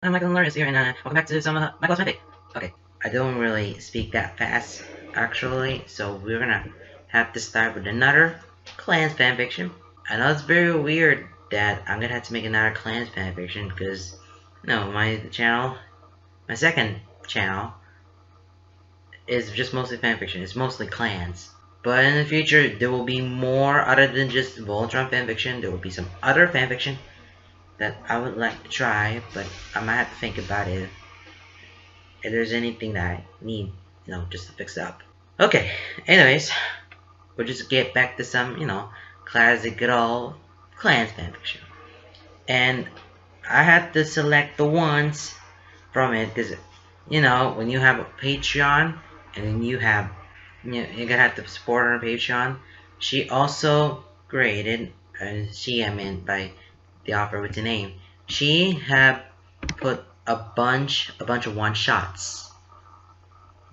I'm Michael Lawrence here, and welcome back to some My Cosmetic. Okay, I don't really speak that fast, actually, so we're gonna have to start with another Klance fanfiction. I know it's very weird that I'm gonna have to make another Klance fanfiction, because, no, my second channel, is just mostly fanfiction. It's mostly Klance. But in the future, there will be more other than just Voltron fanfiction. There will be some other fanfiction that I would like to try, but I might have to think about it if there's anything that I need, just to fix up. Okay, anyways, we'll just get back to some, classic good old Klance fanfiction. And I had to select the ones from it because, when you have a Patreon and then you're gonna have to support her on Patreon. She also created, I mean by the author with the name, she have put a bunch of one shots.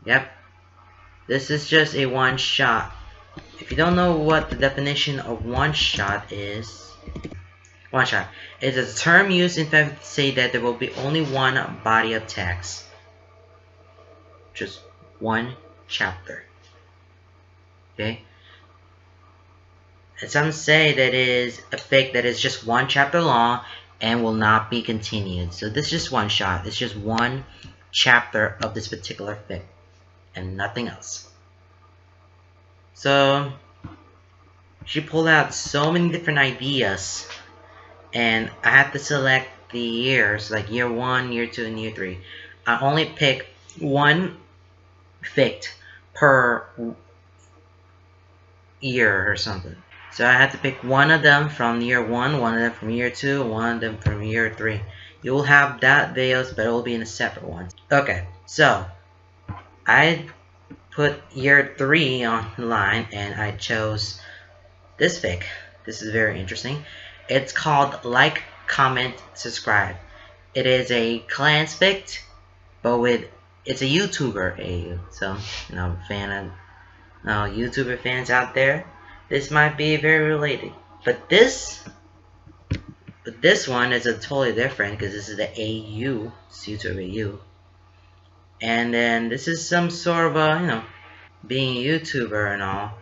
Yep, this is just a one shot. If you don't know what the definition of one shot is, one shot is a term used in fact to say that there will be only one body of text, just one chapter. Okay, and some say that it is a fic that is just one chapter long and will not be continued. So this is just one shot. It's just one chapter of this particular fic and nothing else. So she pulled out so many different ideas, and I had to select the years, like year 1, year 2, and year 3. I only pick one fic per year or something. So I had to pick one of them from year 1, one of them from year 2, one of them from year 3. You will have that videos, but it will be in a separate one. Okay, so I put year 3 online, and I chose this fic. This is very interesting. It's called Like, Comment, Subscribe. It is a Klance fic, but it's a YouTuber. So, YouTuber fans out there, this might be very related. But this one is a totally different, because this is the AU, it's YouTube AU. And then this is some sort of a, being a YouTuber and all.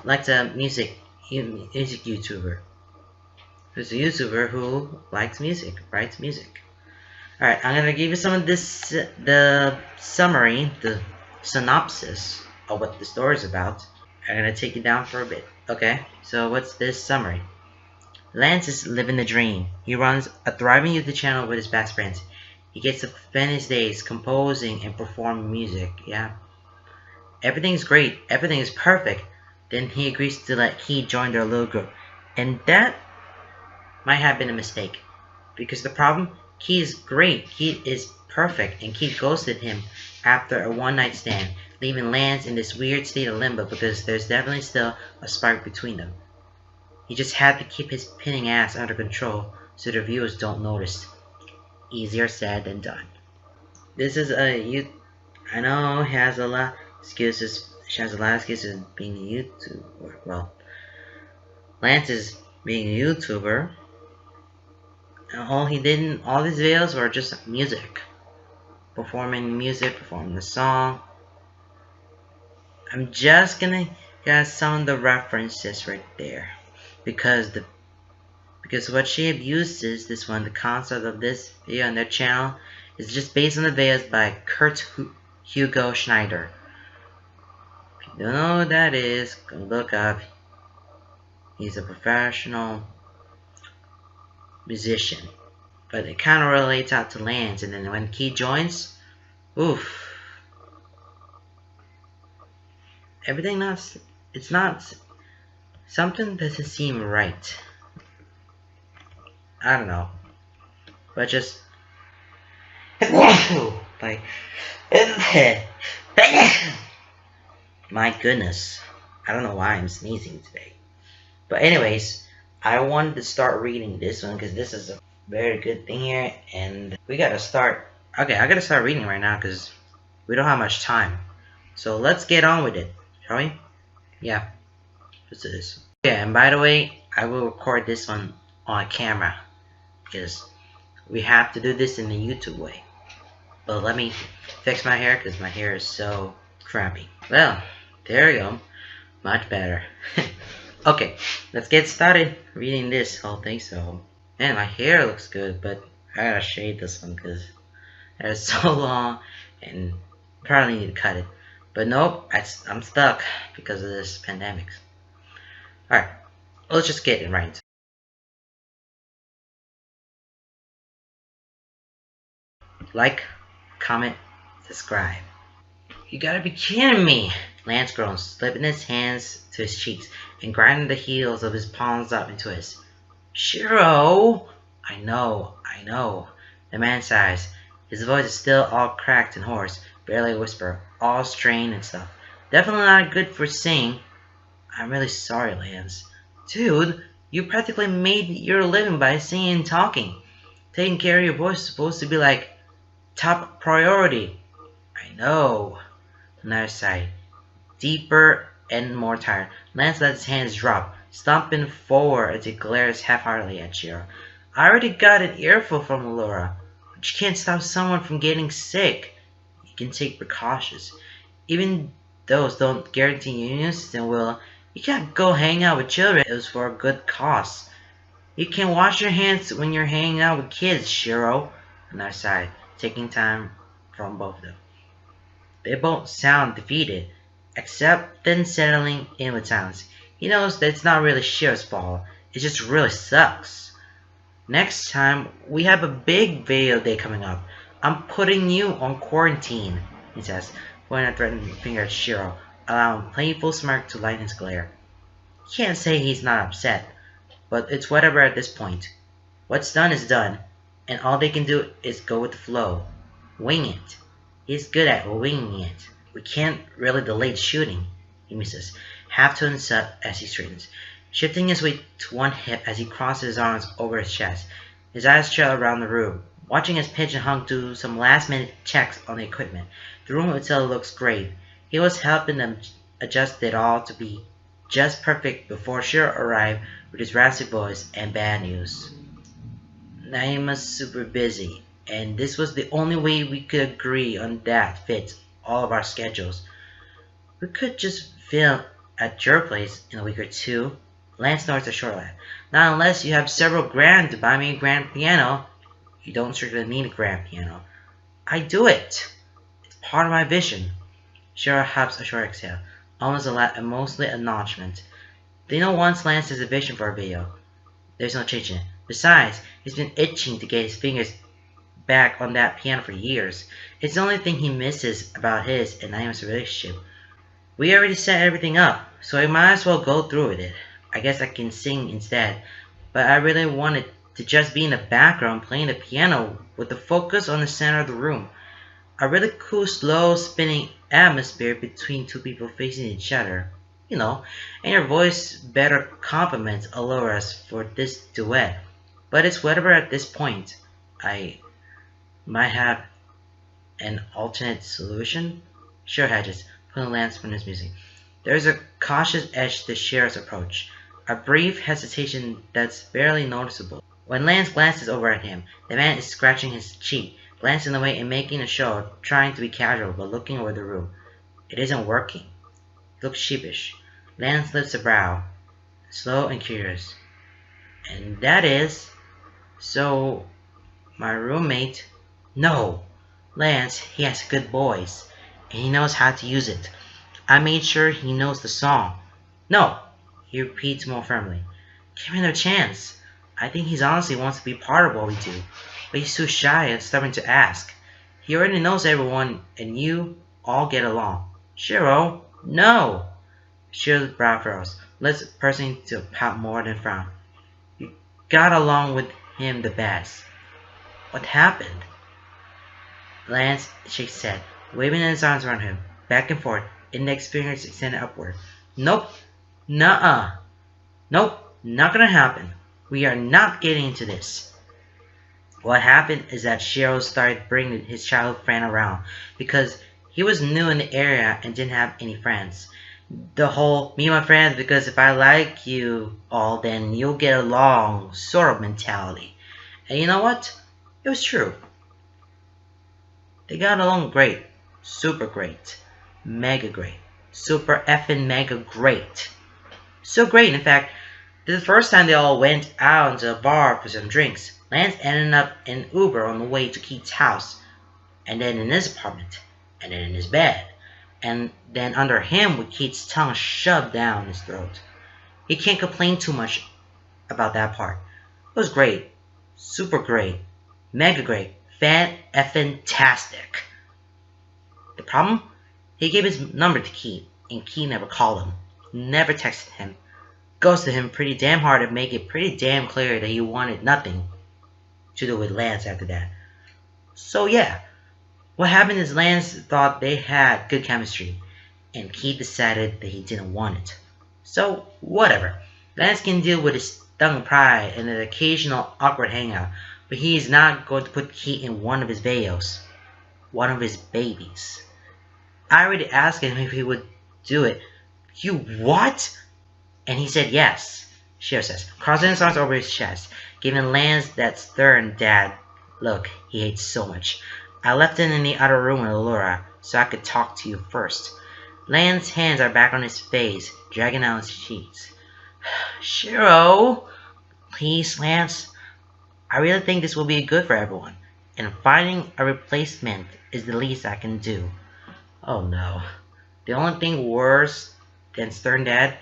Like a music YouTuber. Who's a YouTuber who likes music, writes music. Alright, I'm gonna give you some of this, the summary, the synopsis of what the story is about. I'm gonna take you down for a bit. Okay, so what's this summary? Lance is living the dream. He runs a thriving YouTube channel with his best friends. He gets to spend his days composing and performing music. Yeah. Everything is great. Everything is perfect. Then he agrees to let Key join their little group. And that might have been a mistake. Because the problem, Key is great. Key is perfect. And Key ghosted him after a one-night stand, leaving Lance in this weird state of limbo because there's definitely still a spark between them. He just had to keep his pinning ass under control so the viewers don't notice. Easier said than done. This is I know he has a lot of excuses. She has a lot of excuses being a YouTuber. Well, Lance is being a YouTuber. And all his videos were just music. Performing music, performing the song. I'm just gonna get some of the references right there. Because what she abuses, the concept of this video on their channel, is just based on the videos by Kurt Hugo Schneider. If you don't know who that is, go look up. He's a professional musician. But it kind of relates out to Lance, and then when Key joins, oof. Everything it's not, something doesn't seem right. I don't know. But just, like, my goodness. I don't know why I'm sneezing today. But anyways, I wanted to start reading this one because this is a very good thing here. And we gotta start. Okay, I gotta start reading right now because we don't have much time. So let's get on with it, shall we? Yeah, let's do this. Okay, and by the way, I will record this one on camera because we have to do this in the YouTube way. But let me fix my hair because my hair is so crappy. Well, there you go. Much better. Okay, let's get started reading this whole thing. So, man, my hair looks good, but I gotta shade this one because it's so long and probably need to cut it. But nope, I'm stuck because of this pandemic. Alright, let's just get it right. Like, comment, subscribe. You gotta be kidding me! Lance groans, slipping his hands to his cheeks and grinding the heels of his palms up into his. Shiro! I know. The man sighs. His voice is still all cracked and hoarse, barely a whisper, all strained and stuff. Definitely not good for singing. I'm really sorry, Lance. Dude, you practically made your living by singing and talking. Taking care of your voice is supposed to be like top priority. I know. Another sigh. Deeper and more tired. Lance let his hands drop, stomping forward as he glares half-heartedly at Shiro. I already got an earful from Laura, but you can't stop someone from getting sick. You can take precautions. Even those don't guarantee you innocence, will. You can't go hang out with children. It was for a good cause. You can wash your hands when you're hanging out with kids, Shiro. Another side, taking time from both of them. They both sound defeated, except then settling in with silence. He knows that it's not really Shiro's fault. It just really sucks. Next time, we have a big video day coming up. I'm putting you on quarantine, he says, pointing a threatening finger at Shiro, allowing a playful smirk to lighten his glare. He can't say he's not upset, but it's whatever at this point. What's done is done, and all they can do is go with the flow. Wing it. He's good at winging it. We can't really delay the shooting, he musses, half to himself as he straightens, shifting his weight to one hip as he crosses his arms over his chest. His eyes trail around the room, watching as Pigeon Hunk do some last-minute checks on the equipment. The room itself looks great. He was helping them adjust it all to be just perfect before Shiro arrived with his raspy voice and bad news. Naima's super busy, and this was the only way we could agree on that fits all of our schedules. We could just film at your place in a week or two. Lance snorts a short laugh. Not unless you have several grand to buy me a grand piano. You don't strictly need a grand piano. I do it. It's part of my vision. Shiro huffs a short exhale, almost a laugh and mostly acknowledgement. They know once Lance has a vision for a video, there's no changing it. Besides, he's been itching to get his fingers back on that piano for years. It's the only thing he misses about his and Naima's relationship. We already set everything up, so I might as well go through with it. I guess I can sing instead, but I really wanted to just be in the background playing the piano with the focus on the center of the room. A really cool slow spinning atmosphere between two people facing each other. You know, and your voice better complements Alora's for this duet. But it's whatever at this point. I might have an alternate solution? Sure, Hedges, putting Lance from his music. There is a cautious edge to Shiro's approach, a brief hesitation that's barely noticeable. When Lance glances over at him, the man is scratching his cheek, glancing away and making a show of trying to be casual but looking over the room. It isn't working. He looks sheepish. Lance lifts a brow, slow and curious. And that is... So, my roommate... No! Lance, he has a good voice, and he knows how to use it. I made sure he knows the song. No! He repeats more firmly. Give him a chance. I think he honestly wants to be part of what we do, but he's too shy and stubborn to ask. He already knows everyone, and you all get along. Shiro, no! Shiro's brow furrows, lets pressing to pout more than frown. You got along with him the best. What happened? Lance shakes his head, waving his arms around him, back and forth, index fingers extended upward. Nope. Nuh-uh. Nope. Not gonna happen. We are not getting into this. What happened is that Shiro started bringing his childhood friend around because he was new in the area and didn't have any friends. The whole me and my friends because if I like you all then you'll get along sort of mentality. And you know what? It was true. They got along great. Super great. Mega great. Super effing mega great. So great, in fact, this is the first time they all went out into a bar for some drinks. Lance ended up in Uber on the way to Keith's house, and then in his apartment, and then in his bed, and then under him with Keith's tongue shoved down his throat. He can't complain too much about that part. It was great. Super great. Mega great. Fan-effing-tastic. The problem? He gave his number to Keith, and Keith never called him. Never texted him. Ghosted him pretty damn hard to make it pretty damn clear that he wanted nothing to do with Lance after that. So yeah, what happened is Lance thought they had good chemistry, and Keith decided that he didn't want it. So whatever. Lance can deal with his stung pride and an occasional awkward hangout, but he is not going to put Keith in one of his videos. One of his babies. I already asked him if he would do it. You what? And he said yes, Shiro says, crossing his arms over his chest, giving Lance that stern dad look he hates so much. I left him in the other room with Laura, so I could talk to you first. Lance's hands are back on his face, dragging down his cheeks. Shiro, please, Lance. I really think this will be good for everyone, and finding a replacement is the least I can do. Oh no. The only thing worse than stern dad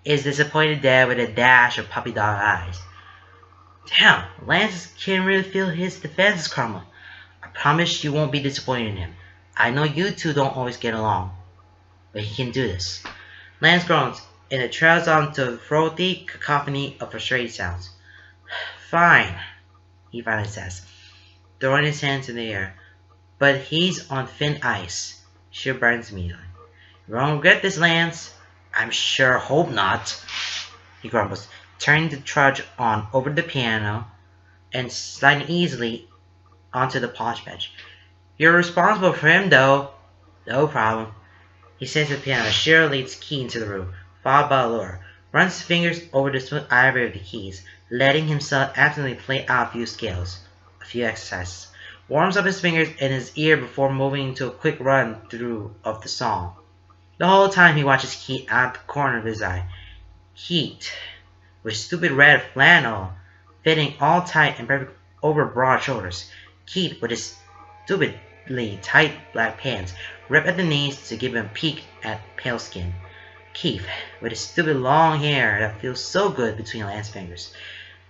is disappointed dad with a dash of puppy dog eyes. Damn, Lance can't really feel his defenses, Karma. I promise you won't be disappointed in him. I know you two don't always get along, but he can do this. Lance groans, and it trails on to a throaty cacophony of frustrated sounds. Fine, he finally says, throwing his hands in the air. But he's on thin ice. She burns immediately. You won't regret this, Lance. I'm sure hope not, he grumbles, turning the trudge on over the piano and sliding easily onto the polish bench. You're responsible for him, though. No problem. He sits at the piano. Shiro leads Key into the room, followed by Laura, runs his fingers over the smooth ivory of the keys, letting himself absently play out a few scales, a few exercises, warms up his fingers in his ear before moving to a quick run through of the song. The whole time he watches Keith out the corner of his eye. Keith, with stupid red flannel, fitting all tight and perfect over broad shoulders. Keith with his stupidly tight black pants, ripped at the knees to give him a peek at pale skin. Keith with his stupid long hair that feels so good between Lance's fingers.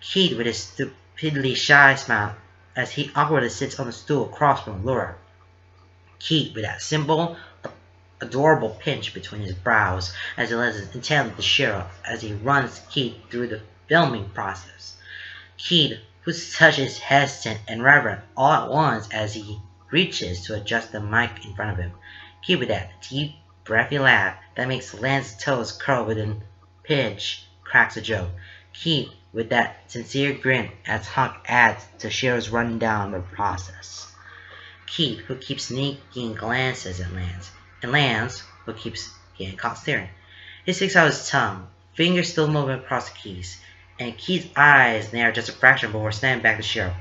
Keith with his stupidly shy smile as he awkwardly sits on the stool across from Laura. Keith with that simple, adorable pinch between his brows as he listens intently to Shiro as he runs Keith through the filming process. Keith, whose touch is hesitant and reverent all at once as he reaches to adjust the mic in front of him. Keith with that deep, breathy laugh that makes Lance's toes curl within pinch cracks a joke. Keith with that sincere grin as Hunk adds to Shiro's running down the process. Keith, who keeps sneaking glances at Lance, and Lance, who keeps getting caught staring. He sticks out his tongue, fingers still moving across the keys, and Keith's eyes narrow just a fraction before snapping back to Shiro.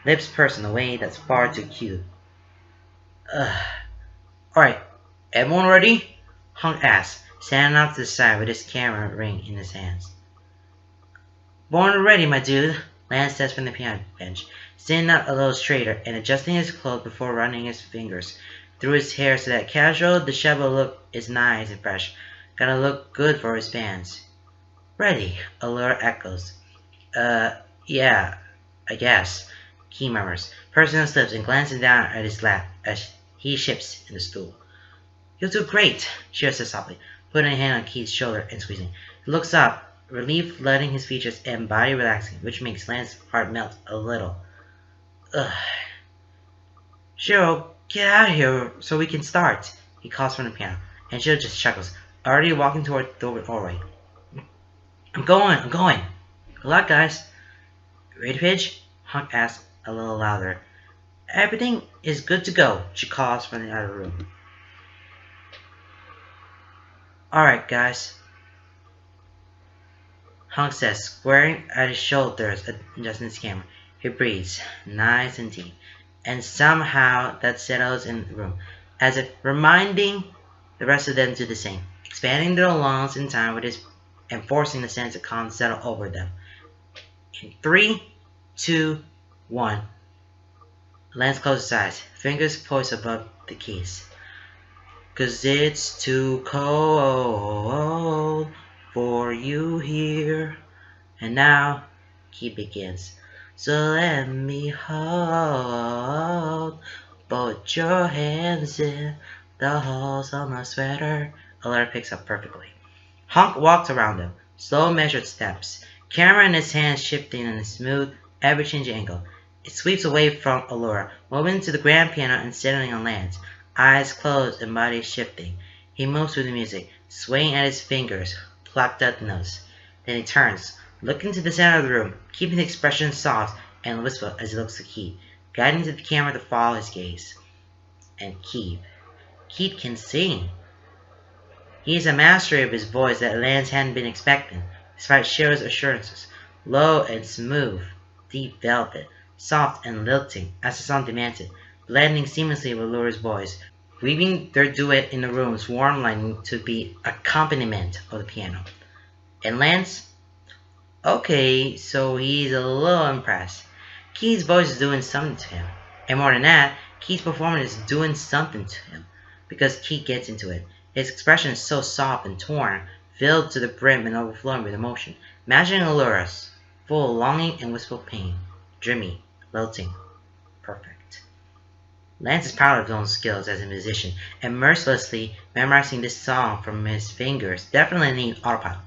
Lips pursed in a way that's far too cute. Alright, everyone ready? Hunk asks, standing off to the side with his camera ring in his hands. Born and ready, my dude, Lance says from the piano bench, standing up a little straighter and adjusting his clothes before running his fingers through his hair so that casual, disheveled look is nice and fresh. Gotta look good for his fans. Ready, Allura echoes. Yeah, I guess, Key murmurs, pursing his lips and glancing down at his lap as he shifts in the stool. You'll do great, Shiro says softly, putting a hand on Keith's shoulder and squeezing. He looks up, relief flooding his features and body relaxing, which makes Lance's heart melt a little. Shiro, get out of here so we can start, he calls from the piano, and Shiro just chuckles, already walking toward the doorway. I'm going. Good luck, guys. Ready to pitch? Hunk asks a little louder. Everything is good to go, she calls from the other room. Alright, guys, Hunk says, squaring at his shoulders, adjusting his camera. He breathes, nice and deep, and somehow that settles in the room, as if reminding the rest of them to do the same, expanding their lungs in time with his and forcing the sense of calm to settle over them. In 3, 2, 1. Lance closes his eyes, fingers poised above the keys. 'Cause it's too cold for you here. And now he begins. So let me hold both your hands in the holes of my sweater. Alert picks up perfectly. Honk walks around them, slow measured steps, camera in his hands shifting in a smooth, ever-changing angle. It sweeps away from Allura, moving to the grand piano and settling on Lance, eyes closed and body shifting. He moves through the music, swaying at his fingers, plucked at the notes. Then he turns, looking to the center of the room, keeping the expression soft and wistful as he looks to Keith, guiding to the camera to follow his gaze. And Keith can sing. He is a mastery of his voice that Lance hadn't been expecting, despite Cheryl's assurances. Low and smooth, deep velvet, soft and lilting, as the song demanded, blending seamlessly with Laura's voice, weaving their duet in the room's warm lighting to be accompaniment of the piano. And Lance? Okay, so he's a little impressed. Keith's voice is doing something to him. And more than that, Keith's performance is doing something to him, because Keith gets into it. His expression is so soft and torn, filled to the brim and overflowing with emotion, matching Allura's, full of longing and wistful pain, dreamy, lilting, perfect. Lance is proud of his own skills as a musician, and mercilessly memorizing this song from his fingers, definitely needing autopilot.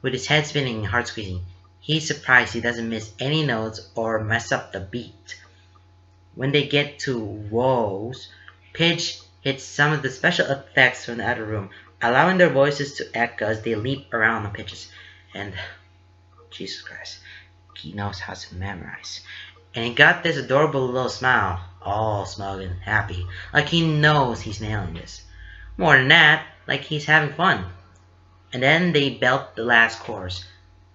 With his head spinning and heart squeezing, he's surprised he doesn't miss any notes or mess up the beat. When they get to woes, pitch hits some of the special effects from the other room, allowing their voices to echo as they leap around the pitches. And, Jesus Christ, he knows how to memorize. And he got this adorable little smile, all smug and happy, like he knows he's nailing this. More than that, like he's having fun. And then they belt the last chorus,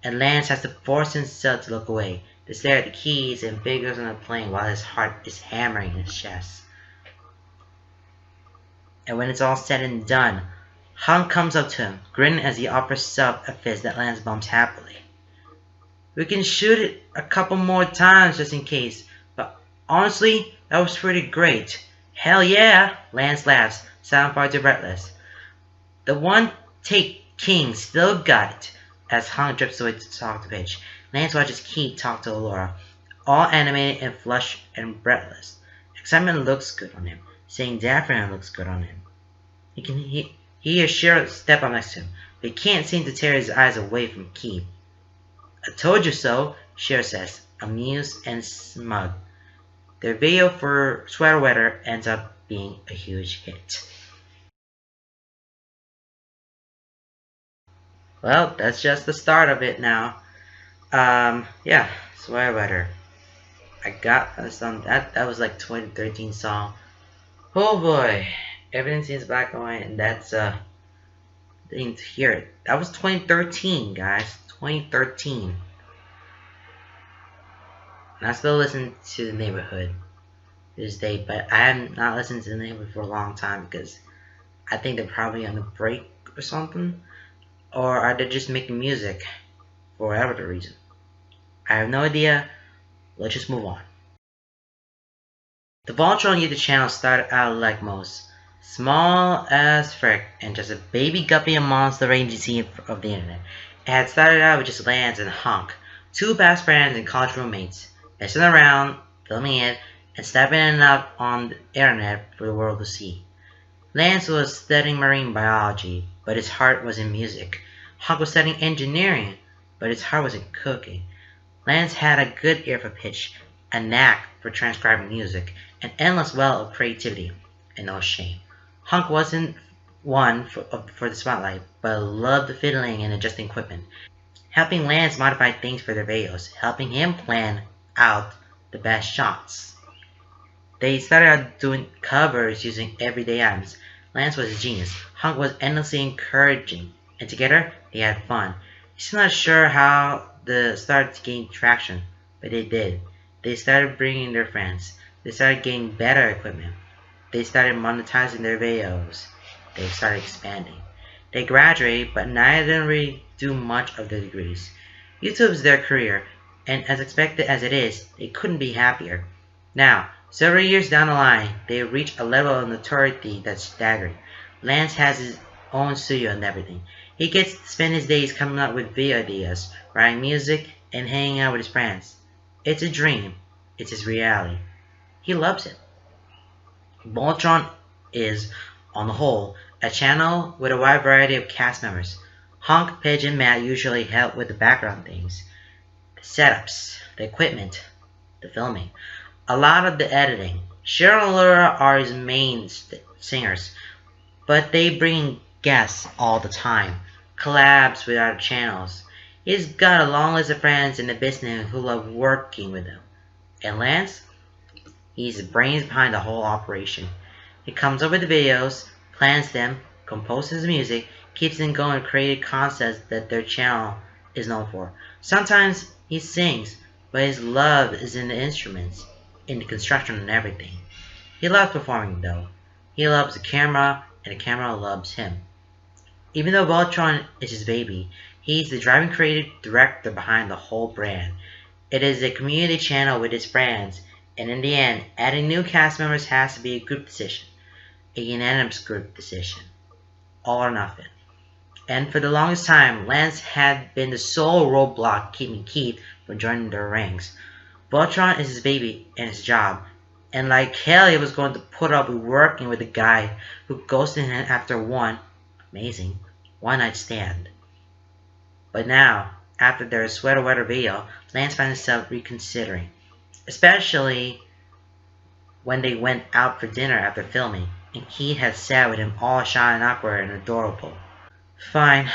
and Lance has to force himself to look away, to stare at the keys and figures on the playing while his heart is hammering in his chest. And when it's all said and done, Hunk comes up to him, grinning as he offers Sub a fist that Lance bumps happily. We can shoot it a couple more times just in case, but honestly, that was pretty great. Hell yeah, Lance laughs, sound far too breathless. The one take king still got it, as Hunk drips away to talk to Pitch. Lance watches Keith talk to Allura, all animated and flushed and breathless. Excitement looks good on him. Saying Daffodil looks good on him. He hears Cheryl step up next to him, but he can't seem to tear his eyes away from Keith. I told you so, Cheryl says, amused and smug. Their video for Sweater Weather ends up being a huge hit. Well, that's just the start of it now. Yeah, Sweater Weather. I got some, that was like 2013 song. Oh boy, everything seems black and white, and that's didn't hear it. That was 2013, guys. 2013. And I still listen to The Neighborhood this day, but I have not listened to The Neighborhood for a long time because I think they're probably on a break or something, or are they just making music for whatever the reason? I have no idea. Let's just move on. The Voltron YouTube channel started out like most, small as frick and just a baby guppy amongst the rangy scene of the internet. It had started out with just Lance and Honk, two best friends and college roommates, messing around, filming it, and snapping it up on the internet for the world to see. Lance was studying marine biology, but his heart was in music. Honk was studying engineering, but his heart was in cooking. Lance had a good ear for pitch, a knack for transcribing music, an endless well of creativity, and no shame. Honk wasn't one for the spotlight, but loved the fiddling and adjusting equipment, helping Lance modify things for their videos, helping him plan out the best shots. They started out doing covers using everyday items. Lance was a genius. Honk was endlessly encouraging, and together they had fun. He's not sure how the started to gain traction, but they did. They started bringing their friends. They started getting better equipment. They started monetizing their videos. They started expanding. They graduated, but neither didn't really do much of their degrees. YouTube's their career, and as expected as it is, they couldn't be happier. Now, several years down the line, they reach a level of notoriety that's staggering. Lance has his own studio and everything. He gets to spend his days coming up with video ideas, writing music, and hanging out with his friends. It's a dream. It's his reality. He loves it. Voltron is, on the whole, a channel with a wide variety of cast members. Hunk, Pidge, and Matt usually help with the background things, the setups, the equipment, the filming, a lot of the editing. Cheryl and Laura are his main singers, but they bring in guests all the time, collabs with other channels. He's got a long list of friends in the business who love working with him. And Lance? He's the brains behind the whole operation. He comes up with the videos, plans them, composes the music, keeps them going with creative concepts that their channel is known for. Sometimes he sings, but his love is in the instruments, in the construction and everything. He loves performing though. He loves the camera, and the camera loves him. Even though Voltron is his baby, he's the driving creative director behind the whole brand. It is a community channel with its friends, and in the end, adding new cast members has to be a group decision. A unanimous group decision. All or nothing. And for the longest time, Lance had been the sole roadblock keeping Keith from joining their ranks. Voltron is his baby and his job, and like hell he was going to put up with working with a guy who ghosted him after one night stand. But now, after their Sweater Weather video, Lance finds himself reconsidering. Especially when they went out for dinner after filming, and Keith had sat with him all shy and awkward and adorable. Fine,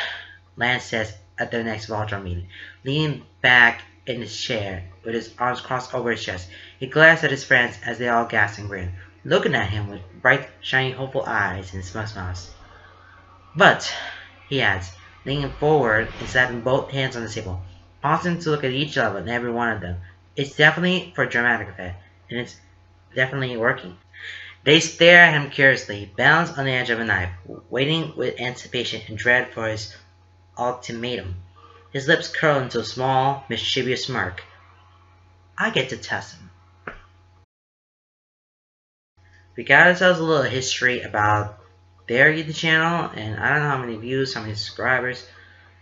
Lance says at their next Voltron meeting, leaning back in his chair with his arms crossed over his chest. He glares at his friends as they all gasp and grin, looking at him with bright, shiny, hopeful eyes and smug smiles. But, he adds, leaning forward and slapping both hands on the table, pausing to look at each other and every one of them. It's definitely for dramatic effect, and it's definitely working. They stare at him curiously, balanced on the edge of a knife, waiting with anticipation and dread for his ultimatum. His lips curl into a small, mischievous smirk. I get to test him. We got ourselves a little history about their YouTube channel, and I don't know how many views, how many subscribers,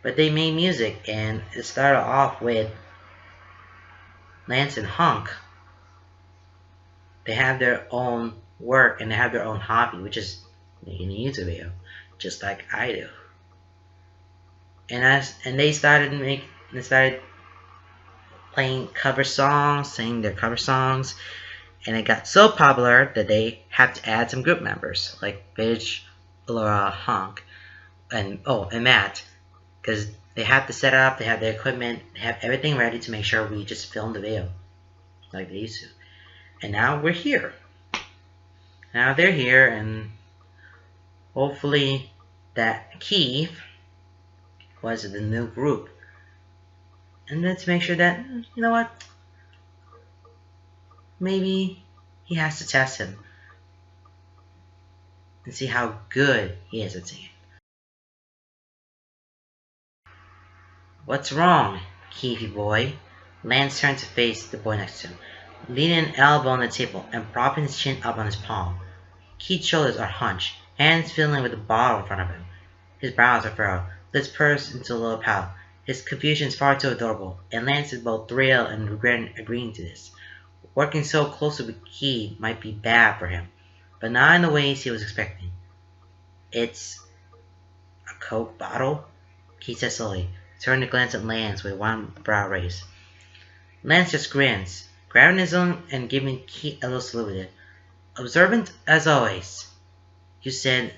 but they made music, and it started off with Lance and Hunk. They have their own work and they have their own hobby, which is making a YouTube video, just like I do. And they started playing cover songs, singing their cover songs, and it got so popular that they had to add some group members like Pidge, Laura, Hunk, and Matt, because they had the setup, they had the equipment, they have everything ready to make sure we just filmed the video like they used to. And now we're here. Now they're here, and hopefully that Keith was the new group. And let's make sure that, you know what, maybe he has to test him and see how good he is at singing. What's wrong, Keithy boy? Lance turned to face the boy next to him, leaning an elbow on the table and propping his chin up on his palm. Keith's shoulders are hunched, hands fiddling with the bottle in front of him. His brows are furrowed, lips pursed into a little pout. His confusion is far too adorable, and Lance is both thrilled and regretting agreeing to this. Working so closely with Keith might be bad for him, but not in the ways he was expecting. It's a Coke bottle? Keith says slowly, turning to glance at Lance with one brow raised. Lance just grins, grabbing his own and giving Keith a little salute with it. Observant as always. You said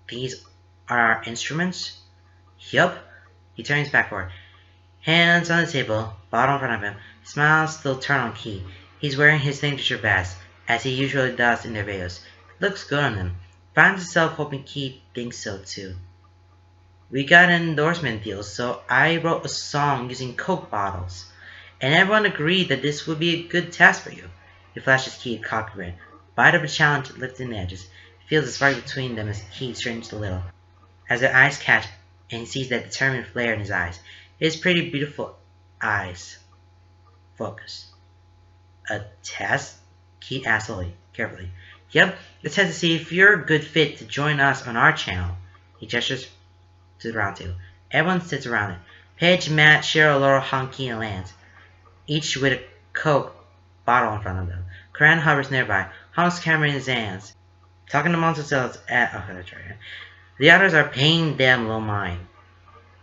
these are our instruments? Yup. He turns backward, hands on the table, bottle in front of him, smiles still turned on Keith. He's wearing his signature vest, as he usually does in their videos. It looks good on him. Finds himself hoping Keith thinks so too. We got an endorsement deal, so I wrote a song using Coke bottles. and everyone agreed that this would be a good test for you. He flashes Keith a cocky grin. Bite of a challenge lifting the edges. He feels the spark between them as Keith straightens a little. As their eyes catch, and he sees that determined flare in his eyes. His pretty, beautiful eyes focus. A test? Keith asked slowly, carefully. Yep, the test to see if you're a good fit to join us on our channel. He gestures to the round table. Everyone sits around it. Paige, Matt, Cheryl, Laurel, Honky, and Lance, each with a Coke bottle in front of them. Corinne hovers nearby, Honk's camera in his hands, talking amongst themselves that's right. The others are paying them low mind,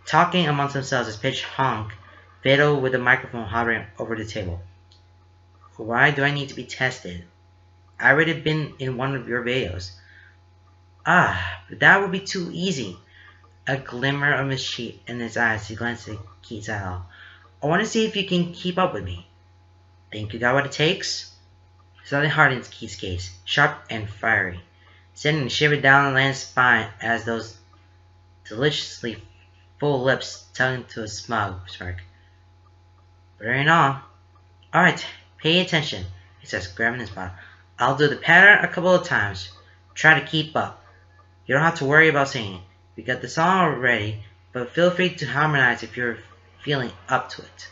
talking amongst themselves as Paige Honk fiddle with the microphone hovering over the table. Why do I need to be tested? I already been in one of your videos. But that would be too easy. A glimmer of mischief in his eyes, he glanced at Keith's eye. I want to see if you can keep up with me. Think you got what it takes? Something hardens Keith's gaze, sharp and fiery, sending a shiver down Lance's spine as those deliciously full lips tugged into a smug smirk. Bring on. Alright, pay attention, he says, grabbing his bottle. I'll do the pattern a couple of times. Try to keep up. You don't have to worry about singing. We got the song already, but feel free to harmonize if you're feeling up to it.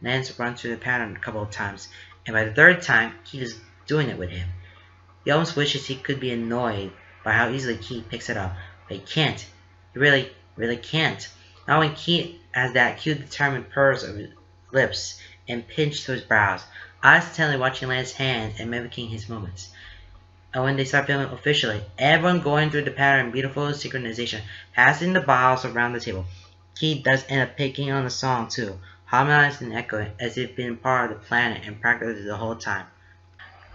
Lance runs through the pattern a couple of times, and by the third time, Keith is doing it with him. He almost wishes he could be annoyed by how easily Keith picks it up, but he can't. He really, really can't. Not when Keith has that cute, determined purse of his lips and pinched to his brows, eyes intently watching Lance's hands and mimicking his movements. And when they start filming officially, everyone going through the pattern in beautiful synchronization, passing the bottles around the table. Keith does end up picking on the song too, harmonized and echoing as if being part of the planet and practiced the whole time.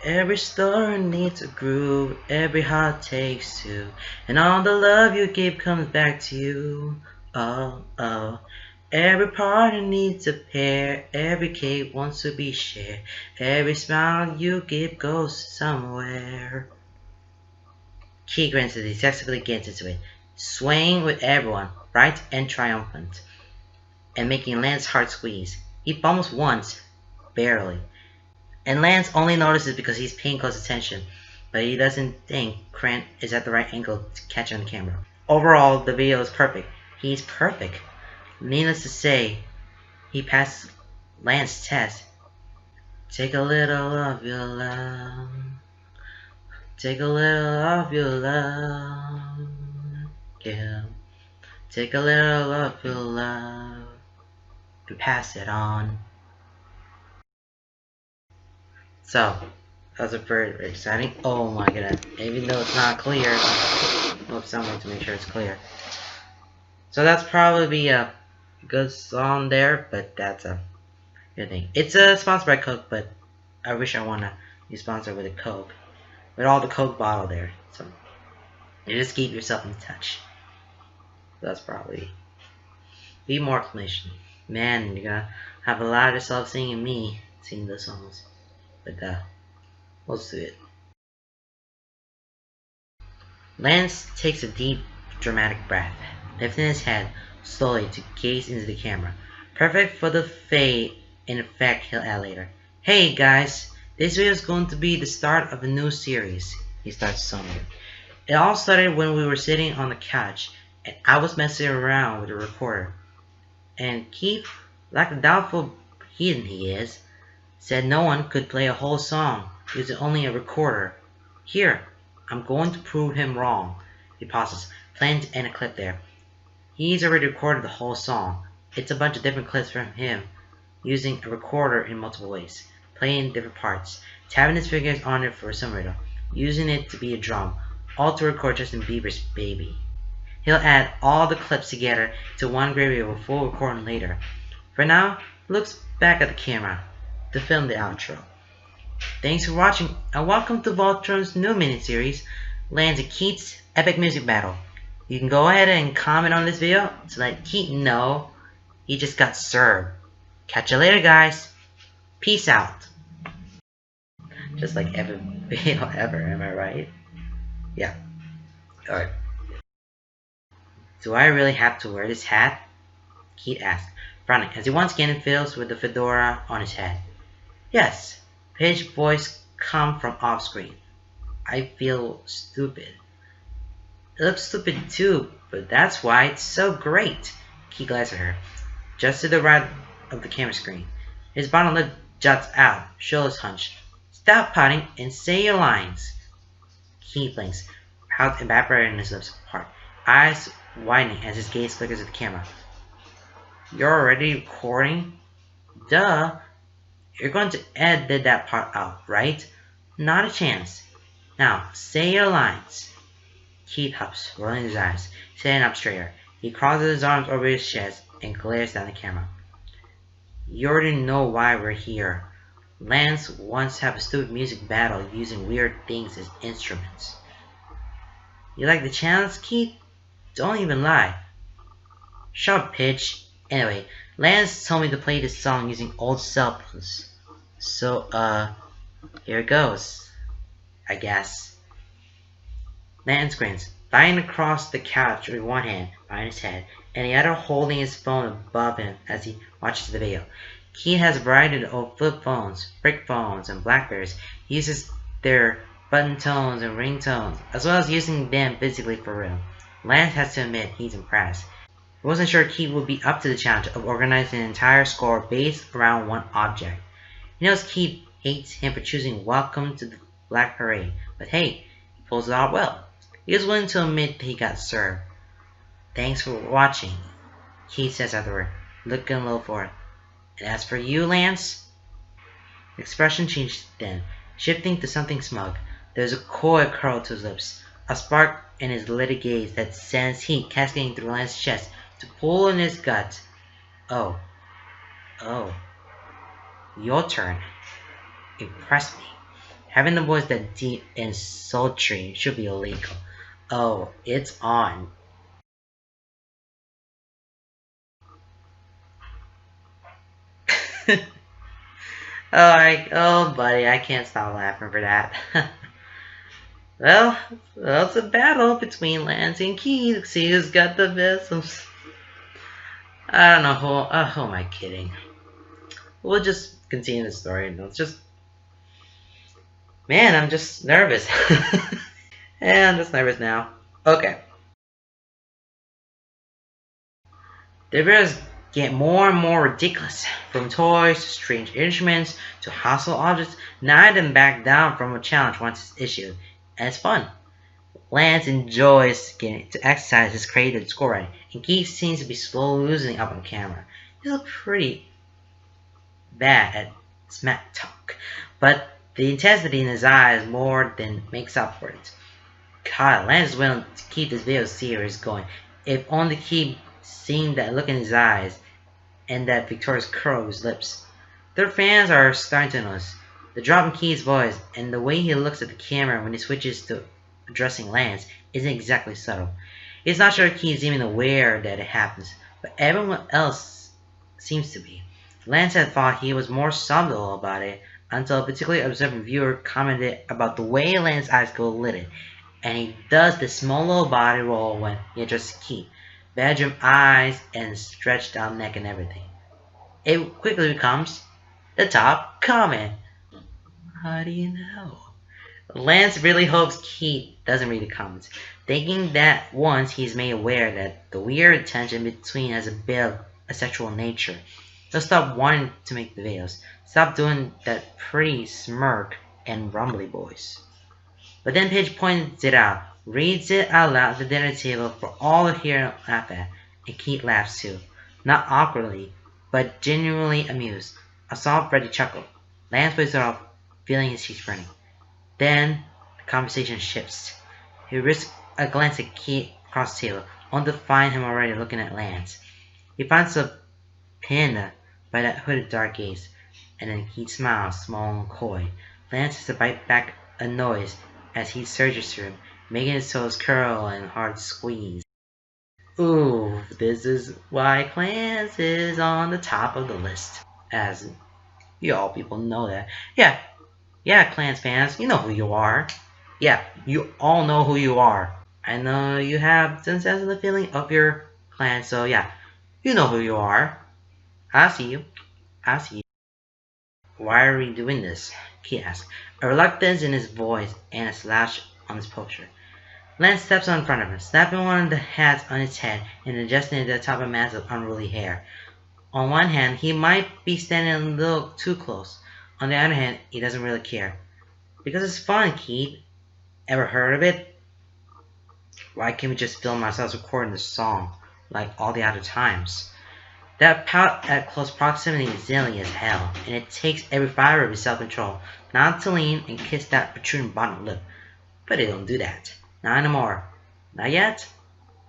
Every story needs a groove, every heart takes two, and all the love you give comes back to you. Oh, oh. Every partner needs a pair, every cake wants to be shared, every smile you give goes somewhere. Keith grins as he successfully gets into it, swaying with everyone, bright and triumphant, and making Lance's heart squeeze. He fumbles once, barely, and Lance only notices because he's paying close attention, but he doesn't think Grant is at the right angle to catch on camera. Overall, the video is perfect. He's perfect. Needless to say, he passed Lance's test. Take a little of your love. Take a little of your love. Yeah. Take a little of your love and pass it on. So, that was a very exciting. Oh my goodness. Even though it's not clear, I'll flip somewhere to make sure it's clear. So that's probably a good song there, but that's a good thing. It's sponsored by Coke, but I wish I wanna be sponsored with a Coke, with all the Coke bottle there. So you just keep yourself in touch. So that's probably be more explanation. Man, you're gonna have a lot of yourself singing me singing those songs, but let's do it. Lance takes a deep, dramatic breath, lifting his head slowly to gaze into the camera. Perfect for the fade in effect he'll add later. Hey guys, this video is going to be the start of a new series, he starts singing. It all started when we were sitting on the couch and I was messing around with the recorder. And Keith, like the doubtful heathen he is, said no one could play a whole song using only a recorder. Here, I'm going to prove him wrong. He pauses, playing to end a clip there. He's already recorded the whole song. It's a bunch of different clips from him using a recorder in multiple ways, playing different parts, tapping his fingers on it for some rhythm, using it to be a drum, all to record Justin Bieber's Baby. He'll add all the clips together to one great video with full recording later. For now, he looks back at the camera to film the outro. Thanks for watching and welcome to Voltron's new miniseries, Lance and Keith's Epic Music Battle. You can go ahead and comment on this video to let Keith know he just got served. Catch you later guys. Peace out. Just like every video ever, am I right? Yeah. Alright. Do I really have to wear this hat? Keith asked, frowning as he once again fiddles with the fedora on his head. Yes, Page's voice come from off screen. I feel stupid. It looks stupid too, but that's why it's so great. He glares at her, just to the right of the camera screen. His bottom lip juts out, shoulders hunched. Stop pouting and say your lines. He blinks, pout evaporating his lips apart, eyes widening as his gaze flickers at the camera. You're already recording? Duh. You're going to edit that part out, right? Not a chance. Now, say your lines. Keith huffs, rolling his eyes, sitting up straighter. He crosses his arms over his chest and glares down the camera. You already know why we're here. Lance wants to have a stupid music battle using weird things as instruments. You like the challenge, Keith? Don't even lie. Shut up, Pitch. Anyway, Lance told me to play this song using old samples. So, here it goes. I guess. Lance grins, lying across the couch with one hand behind his head, and the other holding his phone above him as he watches the video. Keith has a variety of flip phones, brick phones, and Blackberries. He uses their button tones and ringtones, as well as using them physically for real. Lance has to admit he's impressed. He wasn't sure Keith would be up to the challenge of organizing an entire score based around one object. He knows Keith hates him for choosing Welcome to the Black Parade, but hey, he pulls it off well. He is willing to admit that he got served. Thanks for watching, Keith says afterward, looking a little forward. And as for you, Lance? The expression changed then, shifting to something smug. There's a coy curl to his lips, a spark in his lidded gaze that sends heat cascading through Lance's chest to pull in his gut. Oh. Your turn. Impress me. Having the voice that deep and sultry should be illegal. Oh, it's on. Oh, buddy, I can't stop laughing for that. Well, it's a battle between Lance and Keith. See who's got the best. I don't know who am I kidding? We'll just continue the story. Let's just. Man, I'm just nervous. Yeah, I'm just nervous now. Okay. The videos get more and more ridiculous. From toys to strange instruments to hostile objects, none of them back down from a challenge once it's issued. And it's fun. Lance enjoys getting to exercise his creative score writing, and Keith seems to be slowly losing up on camera. He looks pretty bad at smack talk, but the intensity in his eyes more than makes up for it. God, Lance is willing to keep this video series going. If only to keep seeing that look in his eyes and that victorious curl of his lips. Their fans are starting to notice. The drop in Keith's voice and the way he looks at the camera when he switches to addressing Lance isn't exactly subtle. He's not sure Keith's even aware that it happens, but everyone else seems to be. Lance had thought he was more subtle about it until a particularly observant viewer commented about the way Lance's eyes go lidded, and he does the small little body roll when he addresses Keith. Bedroom eyes and stretched out neck and everything. It quickly becomes the top comment. How do you know? Lance really hopes Keith doesn't read the comments, thinking that once he's made aware that the weird tension between has a bit of a sexual nature, he'll stop wanting to make the videos, stop doing that pretty smirk and rumbly voice. But then Paige points it out, reads it out loud at the dinner table for all to hear and laugh at, and Keith laughs too, not awkwardly, but genuinely amused, a soft, ready chuckle. Lance plays it off, feeling his cheeks burning. Then the conversation shifts. He risks a glance at Keith across the table, only to find him already looking at Lance. He finds a pinned by that hooded dark gaze, and then Keith smiles, small and coy. Lance has to bite back a noise as he surges through him, making his toes curl and hard squeeze. Ooh, this is why Klance is on the top of the list. As you all people know that. Yeah, Klance fans, you know who you are. Yeah, you all know who you are. I know you have some sense of the feeling of your clan, so yeah, you know who you are. I see you. I see you. Why are we doing this? Keith asks, a reluctance in his voice and a slash on his posture. Lance steps on in front of him, snapping one of the hats on his head and adjusting it to the top of a mass of unruly hair. On one hand, he might be standing a little too close. On the other hand, he doesn't really care. Because it's fun, Keith. Ever heard of it? Why can't we just film ourselves recording the song like all the other times? That pout at close proximity is silly as hell, and it takes every fiber of his self-control not to lean and kiss that protruding bottom lip. But they don't do that. Not anymore. Not yet.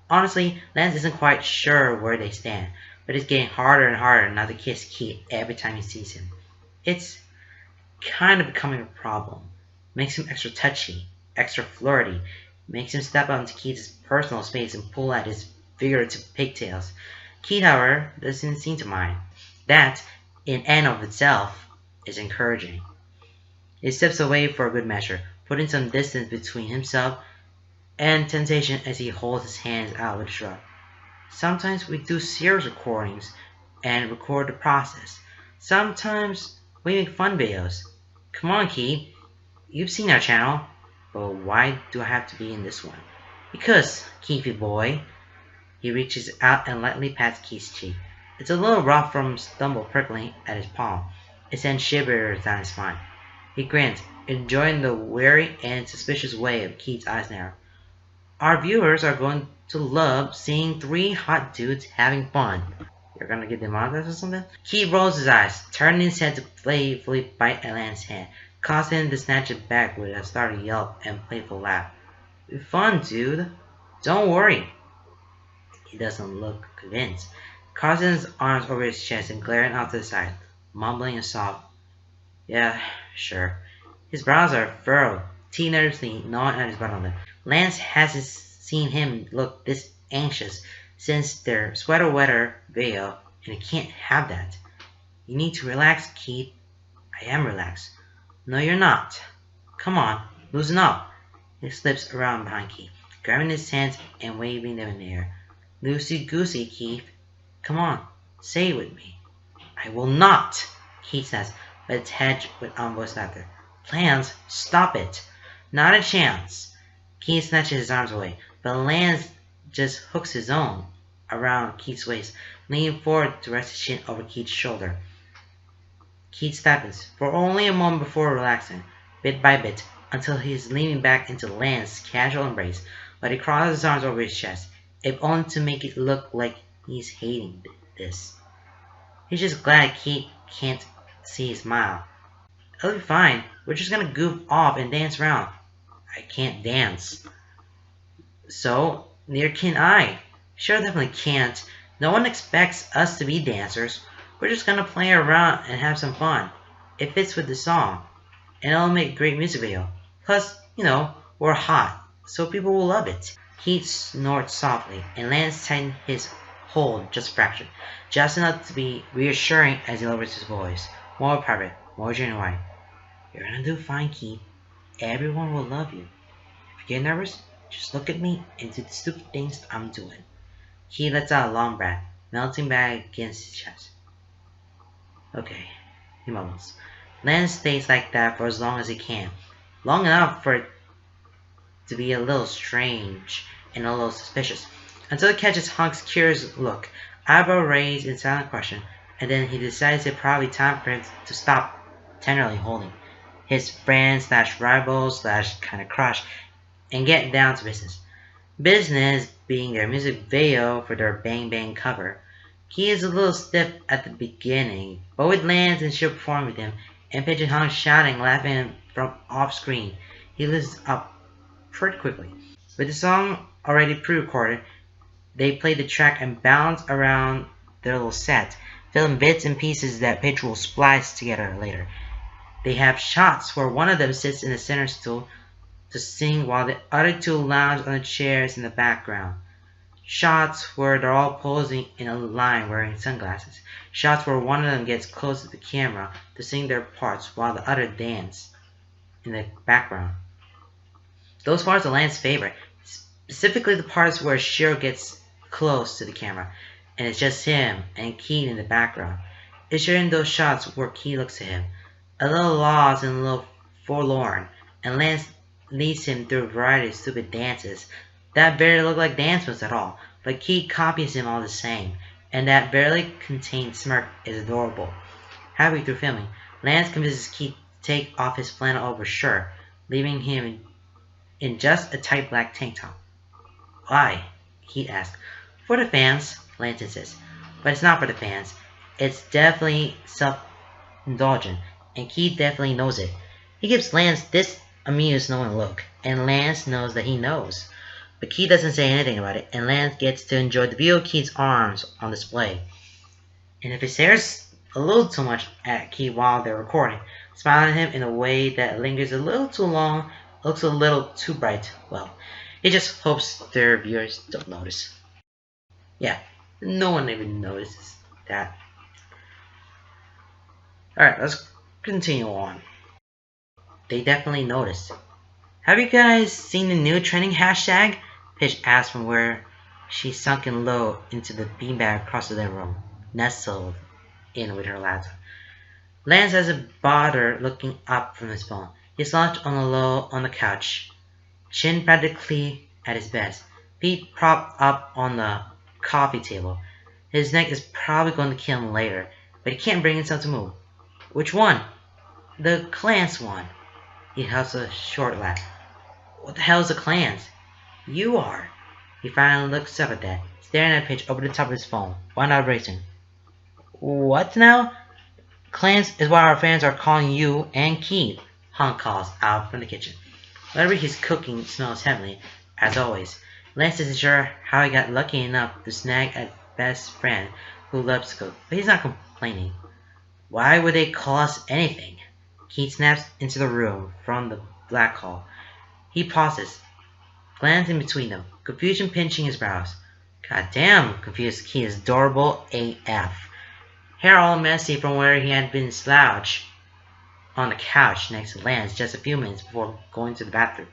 Honestly, Lance isn't quite sure where they stand, but it's getting harder and harder not to kiss Keith every time he sees him. It's kind of becoming a problem. Makes him extra touchy, extra flirty, makes him step out into Keith's personal space and pull at his figurative pigtails. Keith, however, doesn't seem to mind. That, in and of itself, is encouraging. He steps away for a good measure, putting some distance between himself and temptation as he holds his hands out with a shrug. Sometimes we do serious recordings and record the process. Sometimes we make fun videos. Come on, Keith. You've seen our channel. But why do I have to be in this one? Because, Keithy boy. He reaches out and lightly pats Keith's cheek. It's a little rough from stumble prickling at his palm. It sends shivers down his spine. He grins, enjoying the wary and suspicious way of Keith's eyes narrow. Our viewers are going to love seeing three hot dudes having fun. You're gonna get demonetized or something? Keith rolls his eyes, turning his head to playfully bite at Lance's hand, causing him to snatch it back with a startled yelp and playful laugh. Fun, dude. Don't worry. He doesn't look convinced, crossing his arms over his chest and glaring out to the side, mumbling a soft, yeah, sure. His brows are furrowed, teeth nervously gnawing at his bottom lip. Lance hasn't seen him look this anxious since their sweater weather video, and he can't have that. You need to relax, Keith. I am relaxed. No, you're not. Come on, loosen up. He slips around behind Keith, grabbing his hands and waving them in the air. Loosey-goosey, Keith. Come on, say it with me. I will not, Keith says, but it's hedged with unvoiced laughter. Klance, stop it. Not a chance. Keith snatches his arms away, but Lance just hooks his own around Keith's waist, leaning forward to rest his chin over Keith's shoulder. Keith stiffens for only a moment before relaxing, bit by bit, until he is leaning back into Lance's casual embrace, but he crosses his arms over his chest, if only to make it look like he's hating this. He's just glad Keith can't see his smile. It'll be fine. We're just gonna goof off and dance around. I can't dance. So, neither can I. Sure, definitely can't. No one expects us to be dancers. We're just gonna play around and have some fun. It fits with the song. And it'll make a great music video. Plus, we're hot, so people will love it. Keith snorts softly, and Lance tightens his hold just a fraction, just enough to be reassuring as he lowers his voice. More private, more genuine. You're gonna do fine, Keith. Everyone will love you. If you get nervous, just look at me and do the stupid things I'm doing. Keith lets out a long breath, melting back against his chest. Okay, he mumbles. Lance stays like that for as long as he can. Long enough for it to be a little strange and a little suspicious, until he catches Hunk's curious look, eyebrow raised in silent question, and then he decides it's probably time for him to stop tenderly holding his friend slash rival slash kind of crush and get down to business. Business being their music video for their Bang Bang cover. He is a little stiff at the beginning, but with Lance and she'll perform with him, and Pigeon Hunk shouting, laughing from off screen, he lifts up pretty quickly. With the song already pre-recorded, they play the track and bounce around their little set, filling bits and pieces that Pitch will splice together later. They have shots where one of them sits in the center stool to sing while the other two lounge on the chairs in the background. Shots where they're all posing in a line wearing sunglasses. Shots where one of them gets close to the camera to sing their parts while the other dance in the background. Those parts are Lance's favorite, specifically the parts where Shiro gets close to the camera and it's just him and Keith in the background. It's during those shots where Key looks at him, a little lost and a little forlorn, and Lance leads him through a variety of stupid dances that barely look like dance moves at all, but Key copies him all the same, and that barely contained smirk is adorable. Halfway through filming, Lance convinces Key to take off his flannel over shirt, leaving him in just a tight black tank top. Why? Keith asks. For the fans, Lance insists. But it's not for the fans. It's definitely self-indulgent, and Keith definitely knows it. He gives Lance this amused knowing look, and Lance knows that he knows. But Keith doesn't say anything about it, and Lance gets to enjoy the view of Keith's arms on display. And if he stares a little too much at Keith while they're recording, smiling at him in a way that lingers a little too long, looks a little too bright, well, he just hopes their viewers don't notice. Yeah, no one even notices that. Alright, let's continue on. They definitely noticed. Have you guys seen the new trending hashtag? Paige asked from where she sunken low into the beanbag across the living room, nestled in with her laptop. Lance hasn't bothered looking up from his phone. He's slouched on the low on the couch, chin practically at his best, feet propped up on the coffee table. His neck is probably going to kill him later, but he can't bring himself to move. Which one? The Klance one. He has a short laugh. What the hell is a Klance? You are. He finally looks up at that, staring at Paige over the top of his phone, while not racing. What now? Klance is what our fans are calling you and Keith, Hunk calls out from the kitchen. Whatever he's cooking smells heavenly, as always. Lance isn't sure how he got lucky enough to snag a best friend who loves to cook, but he's not complaining. Why would they call us anything? Keith snaps into the room from the black hall. He pauses, glancing between them, confusion pinching his brows. God damn, confused Keith is adorable AF. Hair all messy from where he had been slouched on the couch next to Lance just a few minutes before going to the bathroom.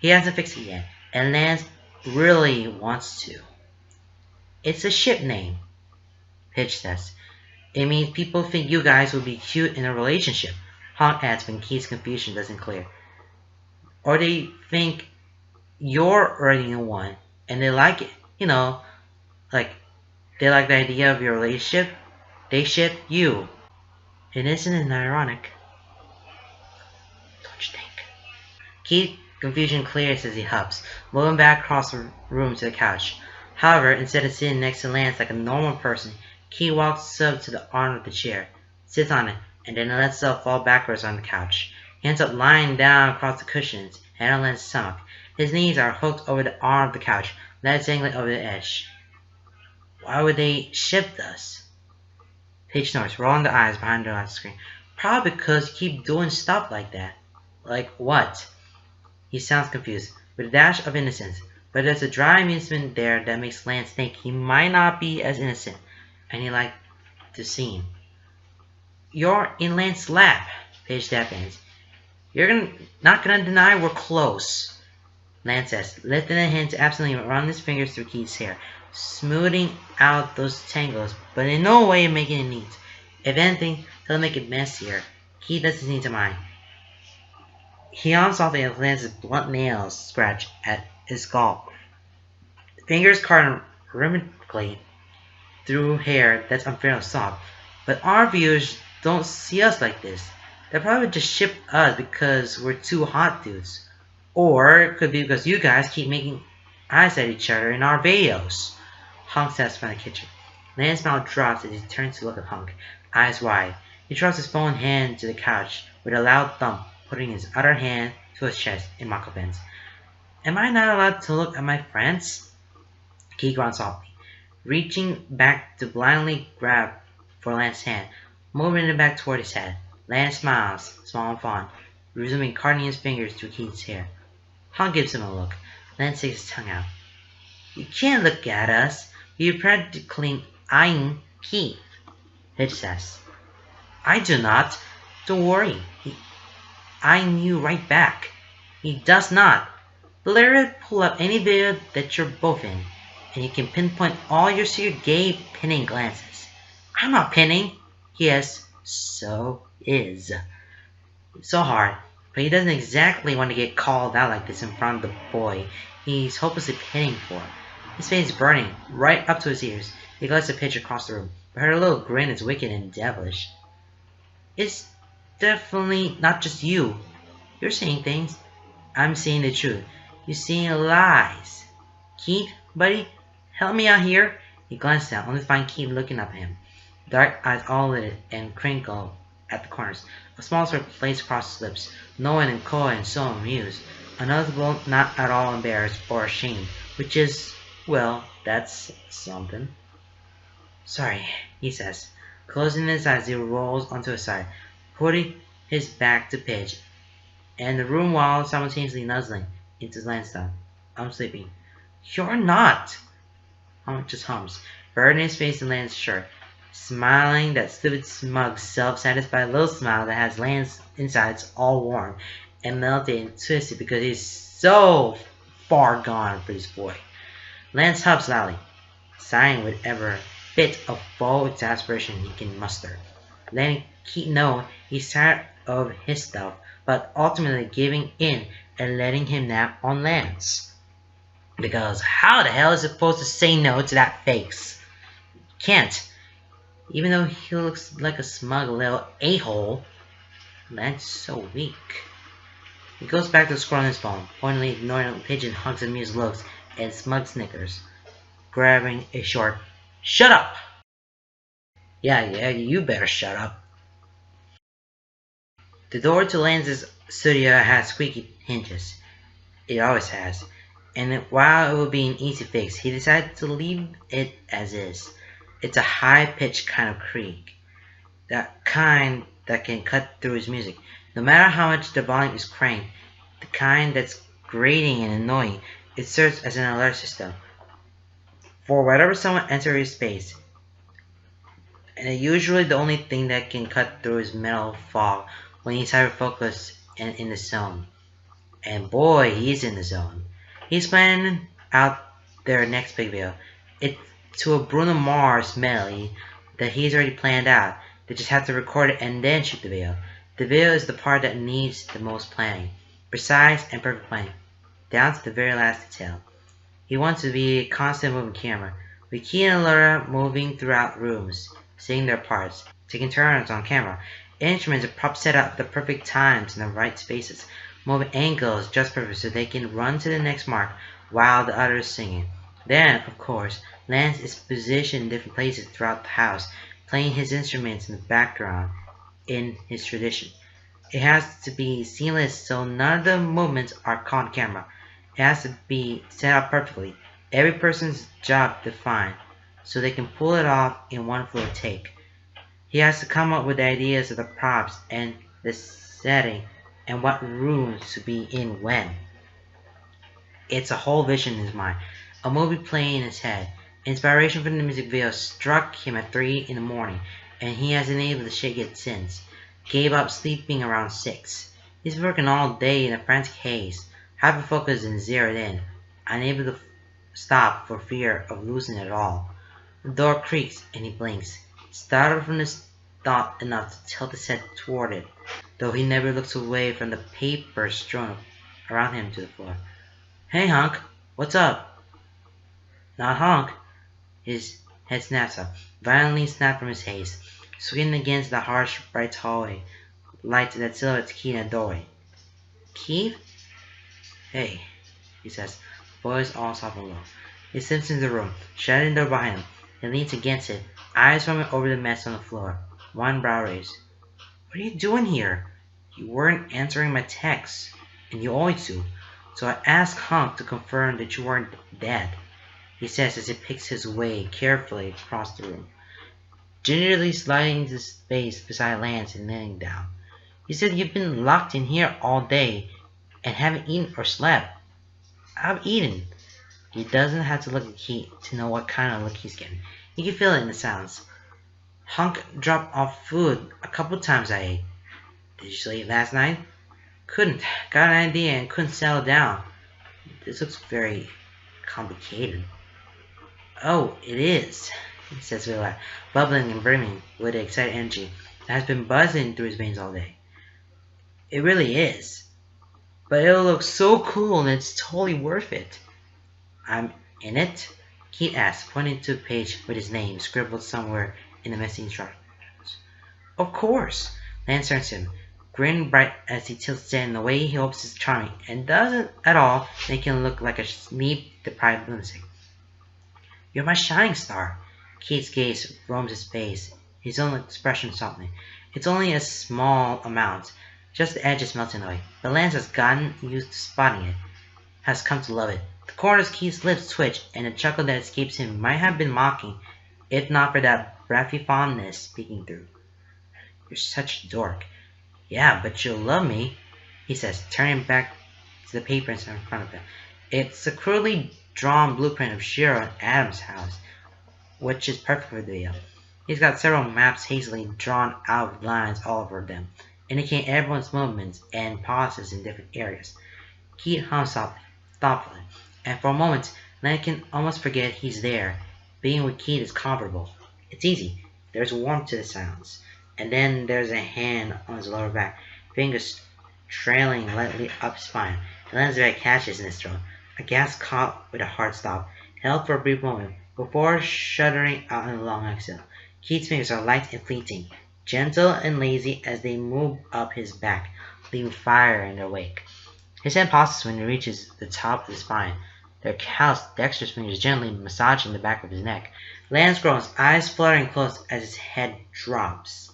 He hasn't fixed it yet, and Lance really wants to. It's a ship name, Paige says. It means people think you guys would be cute in a relationship, Hunk adds when Keith's confusion doesn't clear. Or they think you're already in one, and they like it. You know, like, they like the idea of your relationship. They ship you. And isn't it ironic? Don't you think? Keith's confusion clears as he huffs, moving back across the room to the couch. However, instead of sitting next to Lance like a normal person, Keith walks up to the arm of the chair, sits on it, and then lets himself fall backwards on the couch. He ends up lying down across the cushions, head on Lance's stomach. His knees are hooked over the arm of the couch, legs dangling over the edge. Why would they ship us? Paige snorts, rolling the eyes behind her on the screen. Probably because you keep doing stuff like that. Like what? He sounds confused, with a dash of innocence, but there's a dry amusement there that makes Lance think he might not be as innocent, and he liked the scene. You're in Lance's lap, Paige deafens. You're not gonna deny we're close, Lance says, lifting a hand to absently run his fingers through Keith's hair, smoothing out those tangles, but in no way making it neat. If anything, he'll make it messier. Keith doesn't seem to mind. He yawns softly as Lance's blunt nails scratch at his skull. Fingers carve rhythmically through hair that's unfairly soft. But our viewers don't see us like this. They probably just ship us because we're two hot dudes. Or it could be because you guys keep making eyes at each other in our videos. Hunk steps from the kitchen. Lance's mouth drops as he turns to look at Hunk, eyes wide. He drops his phone hand to the couch with a loud thump, putting his other hand to his chest in mock offense. Am I not allowed to look at my friends? Keith growled softly, reaching back to blindly grab for Lance's hand, moving it back toward his head. Lance smiles, small and fond, resuming carting his fingers through Keith's hair. Hunk gives him a look. Lance sticks his tongue out. You can't look at us. You're practically eyeing Keith, Paige says. I do not. Don't worry. He eyeing you right back. He does not. Literally pull up any video that you're both in, and you can pinpoint all your secret gay pinning glances. I'm not pinning. Yes, so is. So hard, but he doesn't exactly want to get called out like this in front of the boy he's hopelessly pitting for. His face is burning, right up to his ears. He lets the pitch across the room, but her little grin is wicked and devilish. It's definitely not just you. You're seeing things. I'm seeing the truth. You're seeing lies. Keith, buddy, help me out here. He glanced down, only to find Keith looking up at him. Dark eyes all lit and crinkled at the corners. A small smirk played across his lips, knowing and coy and so amused. Another not at all embarrassed or ashamed, which is, well, that's something. Sorry, he says, closing his eyes as he rolls onto his side, putting his back to pitch, and the room while simultaneously nuzzling into his landstone. I'm sleeping. You're not! Hum just hums, burning his face in Lance's shirt, smiling that stupid, smug, self-satisfied little smile that has Lance's insides all warm and melted and twisted because he's so far gone for this boy. Lance huffs loudly, sighing with every bit of faux exasperation he can muster, letting Keith know he's tired of his stuff, but ultimately giving in and letting him nap on Lance. Because how the hell is it supposed to say no to that face? Can't. Even though he looks like a smug little a-hole, Lance is so weak. He goes back to scrolling his phone, pointedly ignoring Pigeon hugs and amused looks and smug snickers, grabbing a short, "Shut up!" Yeah, you better shut up. The door to Lance's studio has squeaky hinges. It always has. And while it would be an easy fix, he decided to leave it as is. It's a high-pitched kind of creak. That kind that can cut through his music. No matter how much the volume is cranked, the kind that's grating and annoying, it serves as an alert system for whenever someone enters his space. And usually the only thing that can cut through his mental fog when he's hyper-focused and in the zone. And boy, he's in the zone. He's planning out their next big video. It's to a Bruno Mars medley that he's already planned out. They just have to record it and then shoot the video. The video is the part that needs the most planning. Precise and perfect planning. Down to the very last detail. He wants to be a constant moving camera, with Key and Laura moving throughout rooms, seeing their parts, taking turns on camera. Instruments are props set up at the perfect times in the right spaces, moving angles just perfect so they can run to the next mark while the other is singing. Then, of course, Lance is positioned in different places throughout the house, playing his instruments in the background in his tradition. It has to be seamless so none of the movements are caught on camera. It has to be set up perfectly, every person's job defined, so they can pull it off in one full take. He has to come up with the ideas of the props and the setting and what rooms to be in when. It's a whole vision in his mind, a movie playing in his head. Inspiration for the music video struck him at 3 in the morning, and he hasn't been able to shake it since. Gave up sleeping around 6. He's been working all day in a frantic haze, hyper-focused and zeroed in, unable to stop for fear of losing it all. The door creaks and he blinks, startled from this thought enough to tilt his head toward it, though he never looks away from the paper strewn around him to the floor. "Hey, Hunk, what's up?" "Not Hunk." His head snaps up, violently snapped from his haze, swinging against the harsh, bright hallway light that silhouettes Keith in the doorway. "Keith?" "Hey," he says, voice all soft and low. He slips into the room, shutting the door behind him. He leans against it, eyes roaming over the mess on the floor, one brow raised. "What are you doing here? You weren't answering my texts, and you always do. So I asked Hunk to confirm that you weren't dead," he says as he picks his way carefully across the room, gingerly sliding into space beside Lance and kneeling down. "You said you've been locked in here all day and haven't eaten or slept." "I've eaten." He doesn't have to look at Keith to know what kind of look he's getting. He can feel it in the sounds. "Hunk dropped off food a couple times I ate." "Did you sleep last night?" "Couldn't. Got an idea and couldn't settle down." "This looks very complicated." "Oh, it is," says with a laugh, bubbling and brimming with the excited energy that has been buzzing through his veins all day. It really is. But it'll look so cool and it's totally worth it. I'm in it? Keith asked, pointing to a page with his name scribbled somewhere in the messy instructions. Of course. Lance turns to him, grin bright as he tilts in the way he hopes is charming and doesn't at all make him look like a sleep-deprived lunatic. You're my shining star. Keith's gaze roams his face, his own expression softening. It's only a small amount, just the edges melting away, but Lance has gotten used to spotting it, has come to love it. The corners of Keith's lips twitch, and the chuckle that escapes him might have been mocking, if not for that breathy fondness speaking through. You're such a dork. Yeah, but you'll love me, he says, turning back to the paper in front of him. It's a crudely drawn blueprint of Shiro and Adam's house, which is perfect for the video. He's got several maps hastily drawn out with lines all over them, indicating everyone's movements and pauses in different areas. Keith hums thoughtfully, and for a moment, Len can almost forget he's there. Being with Keith is comfortable. It's easy. There's warmth to the sounds. And then there's a hand on his lower back, fingers trailing lightly up his spine. Len's back catches in his throat. A gasp caught with a hard stop, held for a brief moment, before shuddering out in a long exhale. Keith's fingers are light and fleeting, gentle and lazy as they move up his back, leaving fire in their wake. His hand pauses when he reaches the top of his spine, their calloused, dexterous fingers gently massaging the back of his neck. Lance groans, eyes fluttering close as his head drops.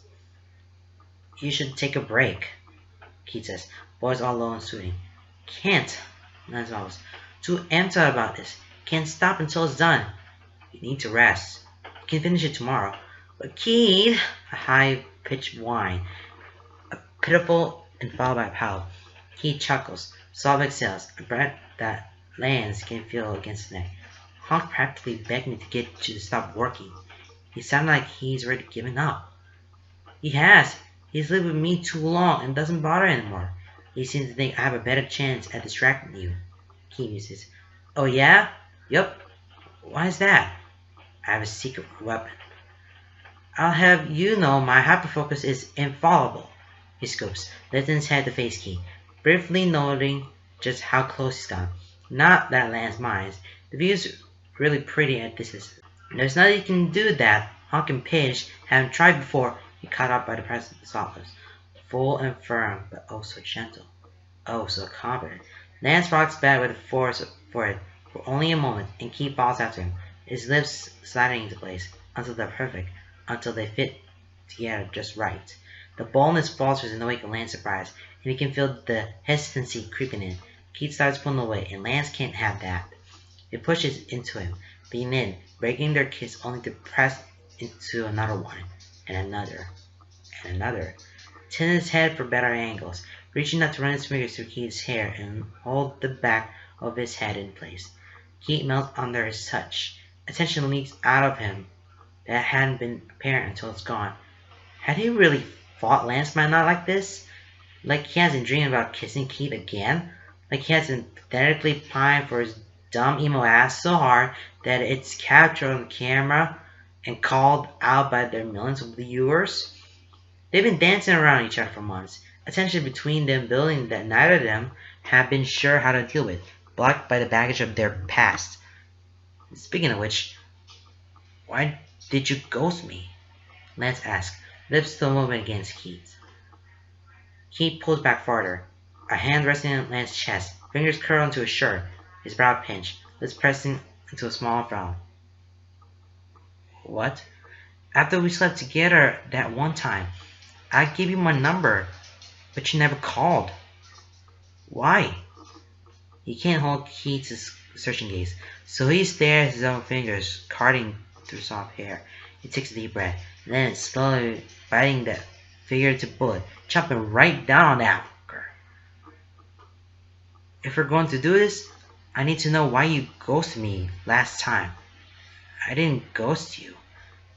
You should take a break, Keith says, voice all low and soothing. Can't, Lance mumbles. Too amped out about this. Can't stop until it's done. You need to rest. You can finish it tomorrow. But Keith, a high-pitched whine, a pitiful and followed by a pout. Keith chuckles, soft exhales, a breath that Lance can feel against his neck. Honk practically begged me to get you to stop working. He sounded like he's already given up. He has. He's lived with me too long and doesn't bother anymore. He seems to think I have a better chance at distracting you. Keith muses. Oh yeah? Yup. Why is that? I have a secret weapon. I'll have you know my hyperfocus is infallible. He scoops, lifting his head to face Keith, briefly noting just how close he's gone. Not that Lance minds. The view's really pretty at this distance. There's nothing you can do that. Honk and Pidge haven't tried before. He caught up by the presence of softness, full and firm, but oh so gentle, oh so confident. Lance rocks back with a force forehead for only a moment, and Keith falls after him, his lips sliding into place until they're perfect, until they fit together just right. The boldness falters in the wake of Lance's surprise, and he can feel the hesitancy creeping in. Keith starts pulling away, and Lance can't have that. It pushes into him, leaning in, breaking their kiss only to press into another one. And another, and another. Tilting his head for better angles, reaching out to run his fingers through Keith's hair and hold the back of his head in place. Keith melts under his touch. Attention leaks out of him that hadn't been apparent until it's gone. Had he really thought Lance might not like this? Like he hasn't dreamed about kissing Keith again? Like he hasn't pathetically pined for his dumb emo ass so hard that it's captured on camera and called out by their millions of viewers? They've been dancing around each other for months, a tension between them building that neither of them have been sure how to deal with, blocked by the baggage of their past. Speaking of which, why did you ghost me? Lance asked, lips still moving against Keith. Keith pulls back farther, a hand resting on Lance's chest, fingers curled into his shirt, his brow pinched, lips pressing into a small frown. What? After we slept together that one time, I gave you my number, but you never called. Why? He can't hold Keith's searching gaze, so he stares at his own fingers carting through soft hair. He takes a deep breath, and then slowly biting that figurative bullet, chopping right down on that fucker. If we're going to do this, I need to know why you ghosted me last time. I didn't ghost you,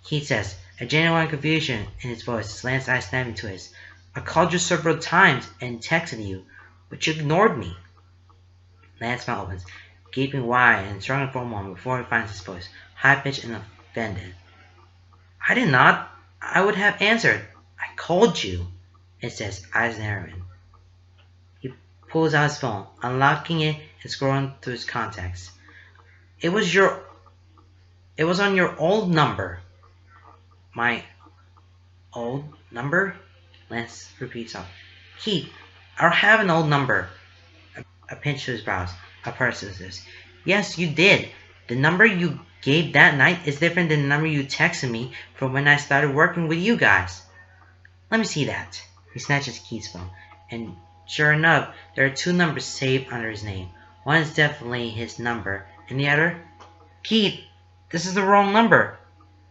Keith says, a genuine confusion in his voice as Lance's eyes snap into his. I called you several times and texted you, but you ignored me. Lance's mouth opens, gaping wide and struggling for a moment before he finds his voice, high-pitched and offended. I did not. I would have answered. I called you. It says Eisenherman. He pulls out his phone, unlocking it and scrolling through his contacts. It was on your old number. My old number? Lance repeats off. Keith, I don't have an old number. A pinch to his brows. A person says, yes, you did. The number you gave that night is different than the number you texted me from when I started working with you guys. Let me see that. He snatches Keith's phone, and sure enough, there are two numbers saved under his name. One is definitely his number, and the other? Keith, this is the wrong number.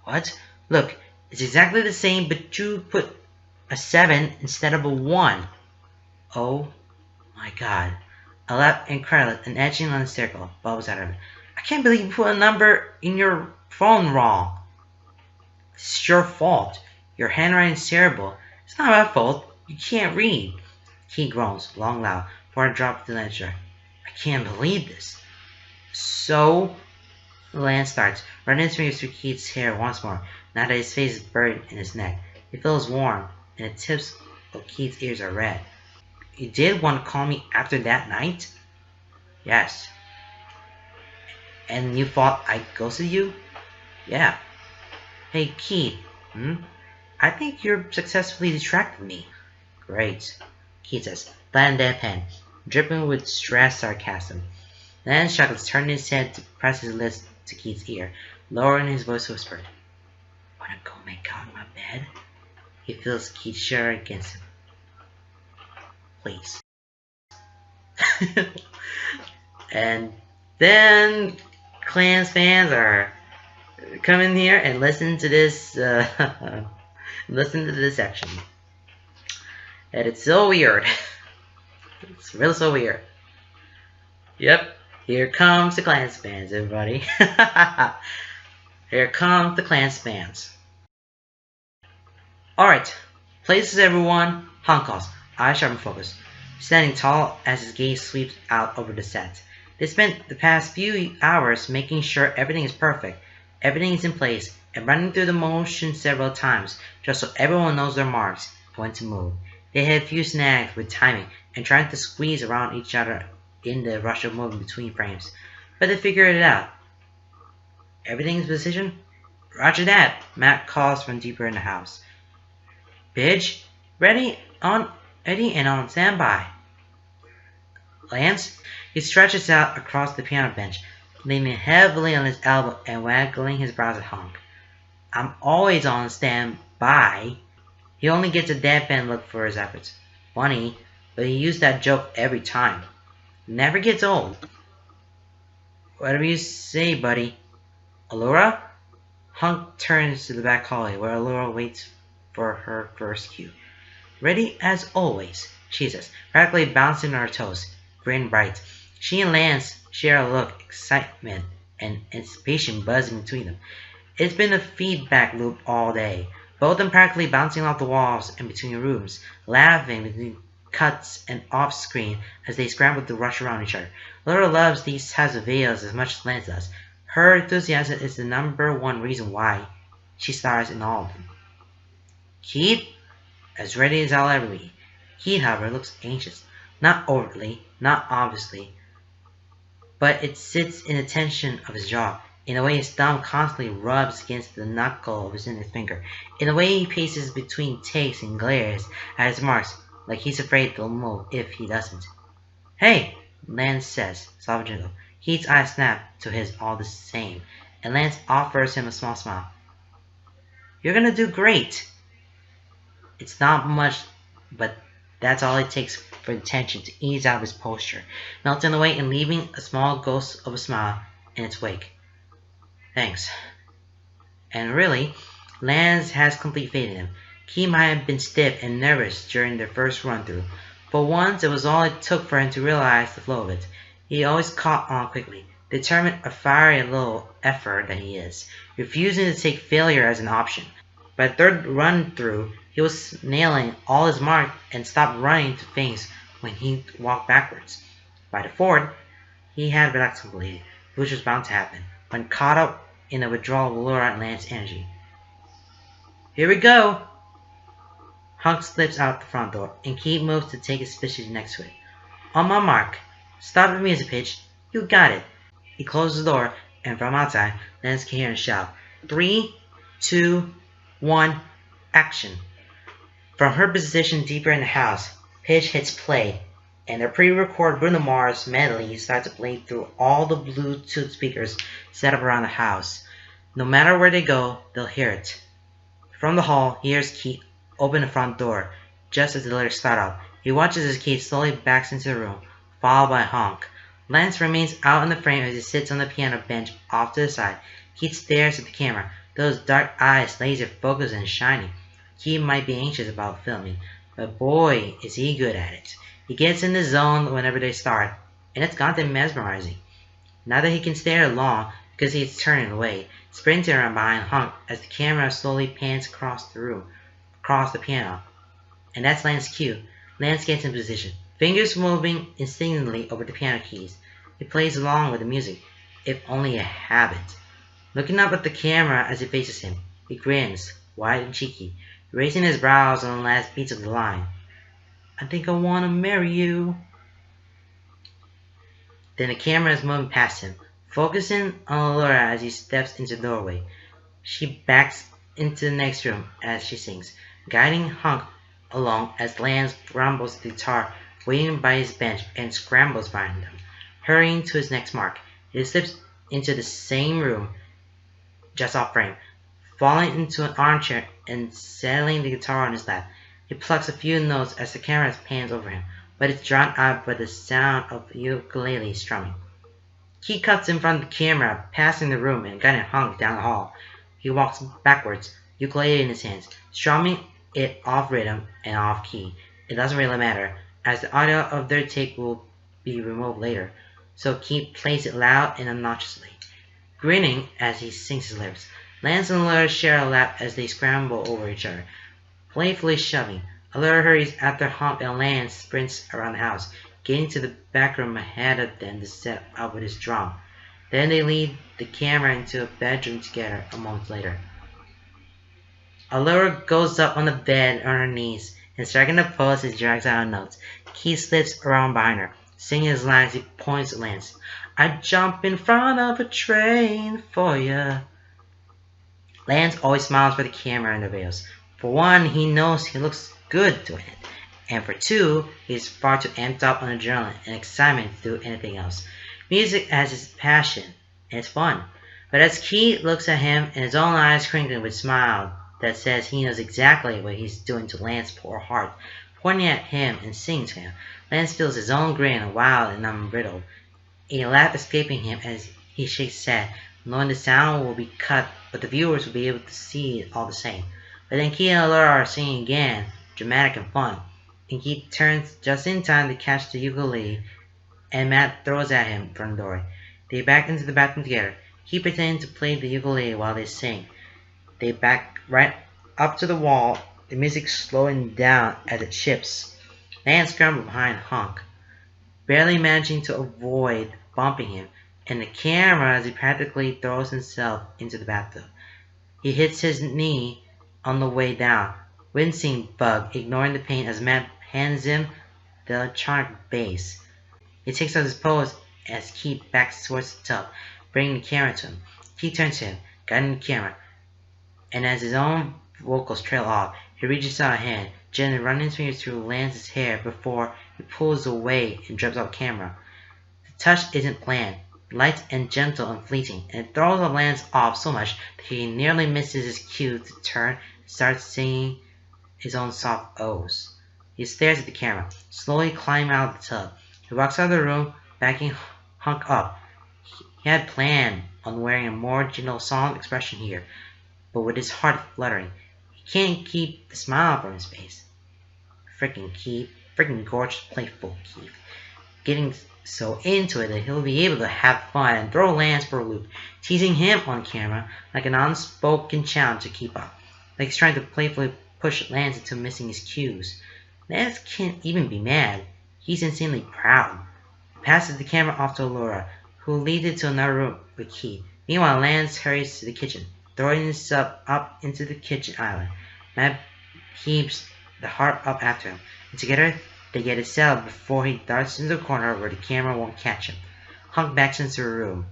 What? Look, it's exactly the same, but you put a 7 instead of a 1. Oh my god. A laugh incredulous and etching on the circle bubbles out of it. I can't believe you put a number in your phone wrong. It's your fault. Your handwriting's terrible. It's not my fault. You can't read. He groans, long loud, before I drop the ledger. I can't believe this. So, Lance starts, running his fingers through Keith's hair once more, now that his face is buried in his neck. He feels warm, and the tips of Keith's ears are red. You did want to call me after that night? Yes. And you thought I ghosted you? Yeah. Hey, Keith. I think you're successfully distracting me. Great. Keith says, flat and deadpan, dripping with stressed sarcasm. Then Chuckles turned his head to press his lips to Keith's ear, lowering his voice whispered, wanna go make out in my bed? He feels Keith shudder against him. Please. And then Klance fans are coming here and listen to this listen to this section. And it's so weird. It's really so weird. Yep. Here comes the Klance fans, everybody. Here comes the Klance fans. Alright. Places everyone. Hancock, eyes sharp and focused, standing tall as his gaze sweeps out over the set. They spent the past few hours making sure everything is perfect, everything is in place, and running through the motion several times, just so everyone knows their marks, when to move. They had a few snags with timing, and trying to squeeze around each other in the rush of moving between frames. But they figured it out. Everything's in position? Roger that, Matt calls from deeper in the house. Bidge, ready and on standby. Lance, he stretches out across the piano bench, leaning heavily on his elbow and waggling his brows at Honk. I'm always on standby. He only gets a deadpan look for his efforts. Funny, but he used that joke every time. Never gets old. Whatever you say, buddy. Allura? Honk turns to the back hallway where Allura waits for her first cue. Ready as always, she says, practically bouncing on her toes, grin bright. She and Lance share a look, excitement and anticipation buzzing between them. It's been a feedback loop all day, both of them practically bouncing off the walls and between rooms, laughing between cuts and off screen as they scramble to rush around each other. Laura loves these types of videos as much as Lance does. Her enthusiasm is the #1 reason why she stars in all of them. Keith? As ready as I'll ever be. Keith, however, looks anxious. Not overtly, not obviously, but it sits in the tension of his jaw, in a way his thumb constantly rubs against the knuckle of his index finger, in a way he paces between takes and glares at his marks, like he's afraid they'll move if he doesn't. Hey, Lance says, soft and gentle. Keith's eyes snap to his all the same, and Lance offers him a small smile. You're gonna do great. It's not much, but that's all it takes for the tension to ease out of his posture, melting away and leaving a small ghost of a smile in its wake. Thanks. And really, Lance has complete faith in him. He might have been stiff and nervous during their first run-through, but once it was all it took for him to realize the flow of it. He always caught on quickly, determined a fiery little effort that he is, refusing to take failure as an option. By the third run-through, he was nailing all his marks and stopped running to things when he walked backwards. By the fourth, he had relaxed completely, which was bound to happen, when caught up in the withdrawal of Laura and Lance's energy. Here we go! Hunk slips out the front door, and Keith moves to take his position next to it. On my mark. Stop the music pitch. You got it. He closes the door, and from outside, Lance can hear him shout, 3, 2, 1, action. From her position deeper in the house, Pitch hits play, and the pre-recorded Bruno Mars medley starts to play through all the Bluetooth speakers set up around the house. No matter where they go, they'll hear it. From the hall, he hears Keith open the front door, just as the lyrics start up. He watches as Keith slowly backs into the room, followed by Honk. Lance remains out in the frame as he sits on the piano bench off to the side. Keith stares at the camera, those dark eyes laser focused and shiny. Keith might be anxious about filming, but boy, is he good at it. He gets in the zone whenever they start, and it's goddamn mesmerizing. Now that he can stare long because he's turning away, sprinting around behind Honk as the camera slowly pans across the room, across the piano. And that's Lance's cue. Lance gets in position, fingers moving instinctively over the piano keys. He plays along with the music, if only a habit. Looking up at the camera as he faces him, he grins, wide and cheeky, raising his brows on the last beats of the line. I think I want to marry you. Then the camera is moving past him, focusing on Laura as he steps into the doorway. She backs into the next room as she sings, guiding Honk along as Lance grumbles the guitar, waiting by his bench and scrambles behind them, hurrying to his next mark. He slips into the same room, just off frame, falling into an armchair and settling the guitar on his lap. He plucks a few notes as the camera pans over him, but it's drowned out by the sound of ukulele strumming. He cuts in front of the camera, passing the room and guiding Honk down the hall. He walks backwards, ukulele in his hands, strumming it off rhythm and off key. It doesn't really matter, as the audio of their take will be removed later, so Keith plays it loud and obnoxiously, grinning as he sings his lyrics. Lance and Laura share a lap as they scramble over each other, playfully shoving. Laura hurries after Honk and Lance sprints around the house, getting to the back room ahead of them to set up with his drum. Then they lead the camera into a bedroom together a moment later. Allura goes up on the bed on her knees, and striking a pose as he drags out notes. Keith slips around behind her, singing his line as he points at Lance. I'd jump in front of a train for ya. Lance always smiles for the camera and the veils. For one, he knows he looks good doing it. And for two, he's far too amped up on adrenaline and excitement to do anything else. Music has his passion, and it's fun. But as Keith looks at him and his own eyes crinkling with a smile that says he knows exactly what he's doing to Lance's poor heart, pointing at him and singing to him, Lance feels his own grin wild and unbridled, a laugh escaping him as he shakes his head, knowing the sound will be cut, but the viewers will be able to see it all the same. But then Keith and Laura are singing again, dramatic and fun, and Keith turns just in time to catch the ukulele, and Matt throws at him from the door. They back into the bathroom together, Keith pretending to play the ukulele while they sing. They back right up to the wall, the music slowing down as it shifts. Lance scrambles behind Honk, barely managing to avoid bumping him, and the camera as he practically throws himself into the bathtub. He hits his knee on the way down, wincing bug, ignoring the pain as Matt hands him the electronic bass. He takes out his pose as Keith backs towards the tub, bringing the camera to him. Keith turns to him, guiding the camera, and as his own vocals trail off, he reaches out a hand, gently running his fingers through Lance's hair before he pulls away and drops off camera. The touch isn't planned, light and gentle and fleeting, and it throws Lance off so much that he nearly misses his cue to turn and start singing his own soft O's. He stares at the camera, slowly climbing out of the tub. He walks out of the room, backing Honk up. He had planned on wearing a more gentle, solemn expression here, but with his heart fluttering, he can't keep the smile from his face. Freaking Keith, freaking gorgeous, playful Keith, getting so into it that he'll be able to have fun and throw Lance for a loop, teasing him on camera like an unspoken challenge to keep up, like he's trying to playfully push Lance into missing his cues. Lance can't even be mad. He's insanely proud. He passes the camera off to Laura, who leads it to another room with Keith. Meanwhile, Lance hurries to the kitchen, throwing himself up into the kitchen island. Matt heaves the harp up after him, and together they get it settled before he darts into the corner where the camera won't catch him. Hunk backs into the room,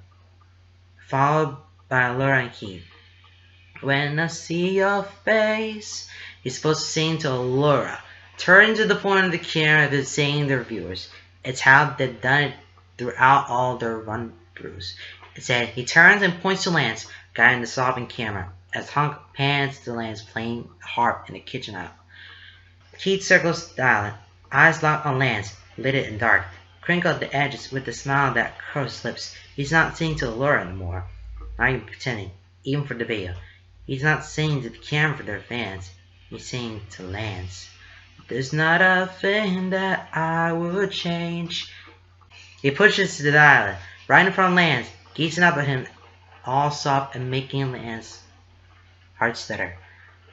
followed by Laura and Keith. When I see your face, he's supposed to sing to Laura, turning to the point of the camera and saying to their viewers. It's how they've done it throughout all their run-throughs. Instead, he turns and points to Lance, guiding the sobbing camera, as Hunk pans to Lance playing the harp in the kitchen aisle. Keith circles the island, eyes locked on Lance, lit and dark, crinkled at the edges with a smile that curls his lips. He's not singing to Laura anymore, not even pretending, even for the video. He's not singing to the camera for their fans. He's singing to Lance. There's not a thing that I would change. He pushes to the island, right in front of Lance, gazing up at him, all soft and making Lance heart stutter.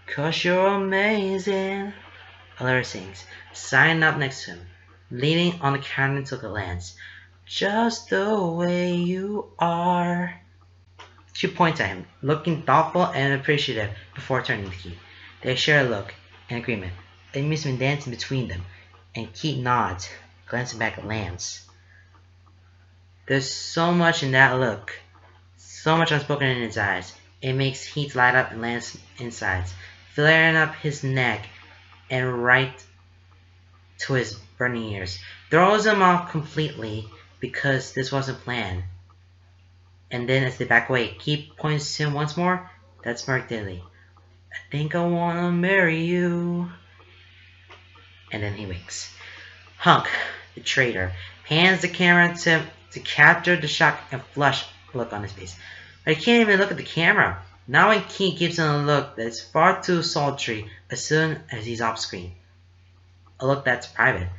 'Cause you're amazing, Laura sings, signing up next to him, leaning on the counter to look at Lance. Just the way you are. She points at him, looking thoughtful and appreciative before turning to Keith. They share a look, in agreement, amusement dancing between them, and Keith nods, glancing back at Lance. There's so much in that look, so much unspoken in his eyes. It makes heat light up in Lance's insides, flaring up his neck and right to his burning ears. Throws him off completely because this wasn't planned. And then as they back away, Keith points to him once more. That's Mark Dilly. I think I wanna marry you. And then he winks. Hunk, the traitor, hands the camera to him to capture the shock and flush look on his face. But he can't even look at the camera. Now when Keith gives him a look that is far too sultry as soon as he's off screen. A look that's private.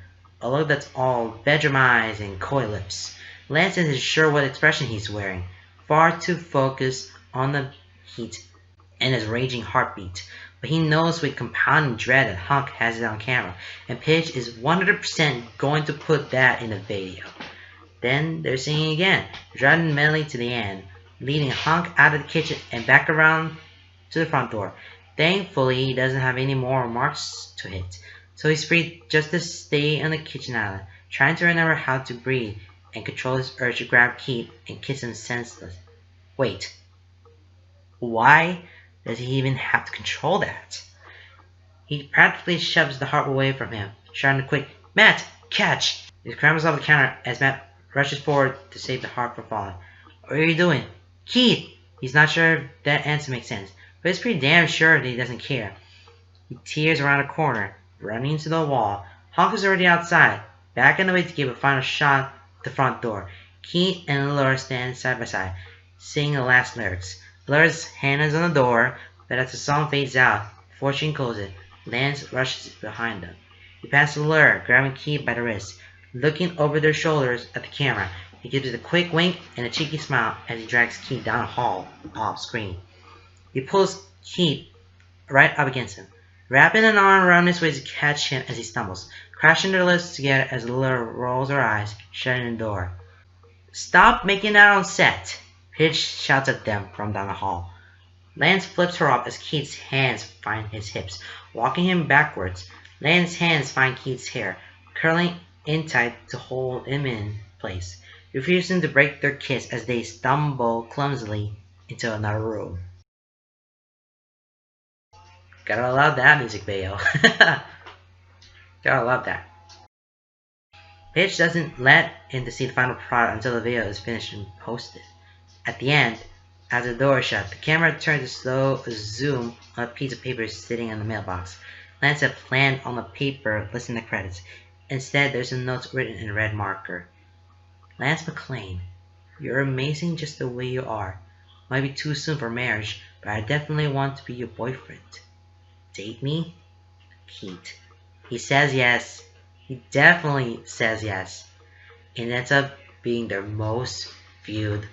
A look that's all bedroom eyes and coy lips. Lance isn't sure what expression he's wearing. Far too focused on the heat and his raging heartbeat. But he knows with compounding dread that Hunk has it on camera, and Paige is 100% going to put that in the video. Then they're singing again, driving Melly to the end, leading Hunk out of the kitchen and back around to the front door. Thankfully, he doesn't have any more remarks to hit, so he's free just to stay on the kitchen island, trying to remember how to breathe and control his urge to grab Keith and kiss him senseless. Wait, why does he even have to control that? He practically shoves the harp away from him, shouting a quick, "Matt, catch!" He scrambles off the counter as Matt rushes forward to save the harp from falling. What are you doing? Keith! He's not sure if that answer makes sense, but he's pretty damn sure that he doesn't care. He tears around a corner, running into the wall. Hunk is already outside, back on the way to give a final shot at the front door. Keith and Laura stand side by side, singing the last lyrics. Laura's hand is on the door, but as the song fades out, before she can close it, Lance rushes behind them. He passes Laura, grabbing Keith by the wrist. Looking over their shoulders at the camera, he gives it a quick wink and a cheeky smile as he drags Keith down the hall off screen. He pulls Keith right up against him, wrapping an arm around his waist to catch him as he stumbles, crashing their lips together as Laura rolls her eyes, shutting the door. Stop making that on set! Paige shouts at them from down the hall. Lance flips her up as Keith's hands find his hips, walking him backwards. Lance's hands find Keith's hair, curling in tight to hold him in place, refusing to break their kiss as they stumble clumsily into another room. Gotta love that music video. Gotta love that. Paige doesn't let him to see the final product until the video is finished and posted. At the end, as the door is shut, the camera turns to slow zoom on a piece of paper sitting in the mailbox. Lance had planned on the paper listing the credits. Instead, there's a note written in red marker. Lance McLean, you're amazing just the way you are. Might be too soon for marriage, but I definitely want to be your boyfriend. Date me? Keith. He says yes. He definitely says yes. And ends up being their most viewed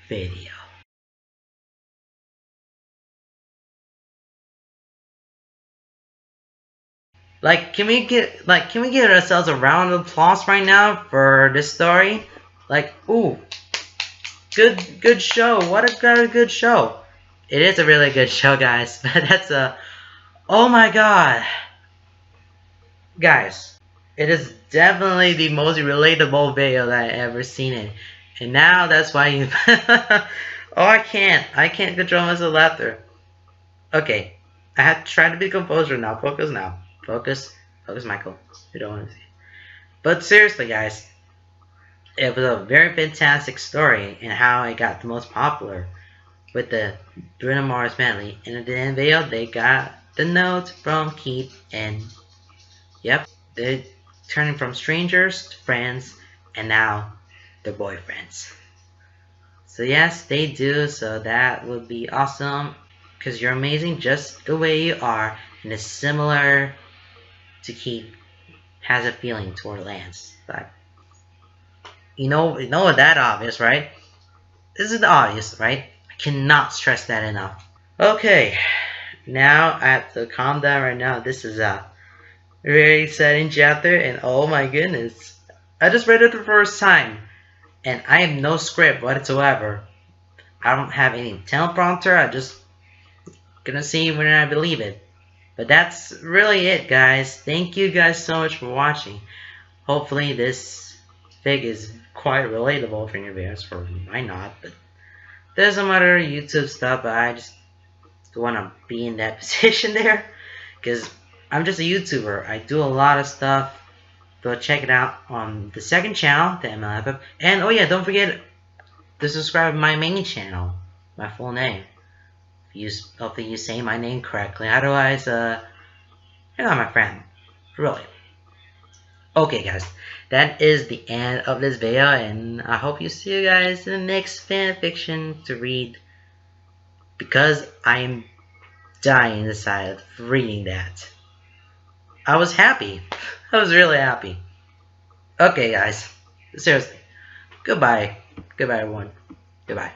video. Can we give ourselves a round of applause right now for this story? Ooh, good show. What a good show. It is a really good show, guys. But Oh my god! Guys, it is definitely the most relatable video that I ever seen it. And now that's why you... oh, I can't control myself laughter. Okay, I had to try to be composed now. Focus now. Focus. Focus, Michael. You don't want to see. But seriously, guys, it was a very fantastic story and how it got the most popular with the Bruno Mars medley. And at the end video, they got the note from Keith, and yep, they're turning from strangers to friends, and now they're boyfriends. So yes, they do. So that would be awesome because you're amazing just the way you are, and it's similar to Keith has a feeling toward Lance. Like you know that obvious, right? This is obvious, right? I cannot stress that enough. Okay, now I have to calm down right now. This is a very exciting chapter, and oh my goodness, I just read it the first time, and I have no script whatsoever. I don't have any teleprompter. I just gonna see when I believe it. But that's really it, guys. Thank you guys so much for watching. Hopefully this fig is quite relatable for your viewers, or might not, but there's some other YouTube stuff, but I just don't want to be in that position there, because I'm just a YouTuber. I do a lot of stuff. Go check it out on the second channel, the MLFF. And oh yeah, don't forget to subscribe to my main channel, my full name. Hopefully you say my name correctly. Otherwise, you're not my friend. Really. Okay, guys. That is the end of this video, and I hope you see you guys in the next fanfiction to read, because I am dying inside of reading that. I was happy. I was really happy. Okay, guys. Seriously. Goodbye. Goodbye, everyone. Goodbye.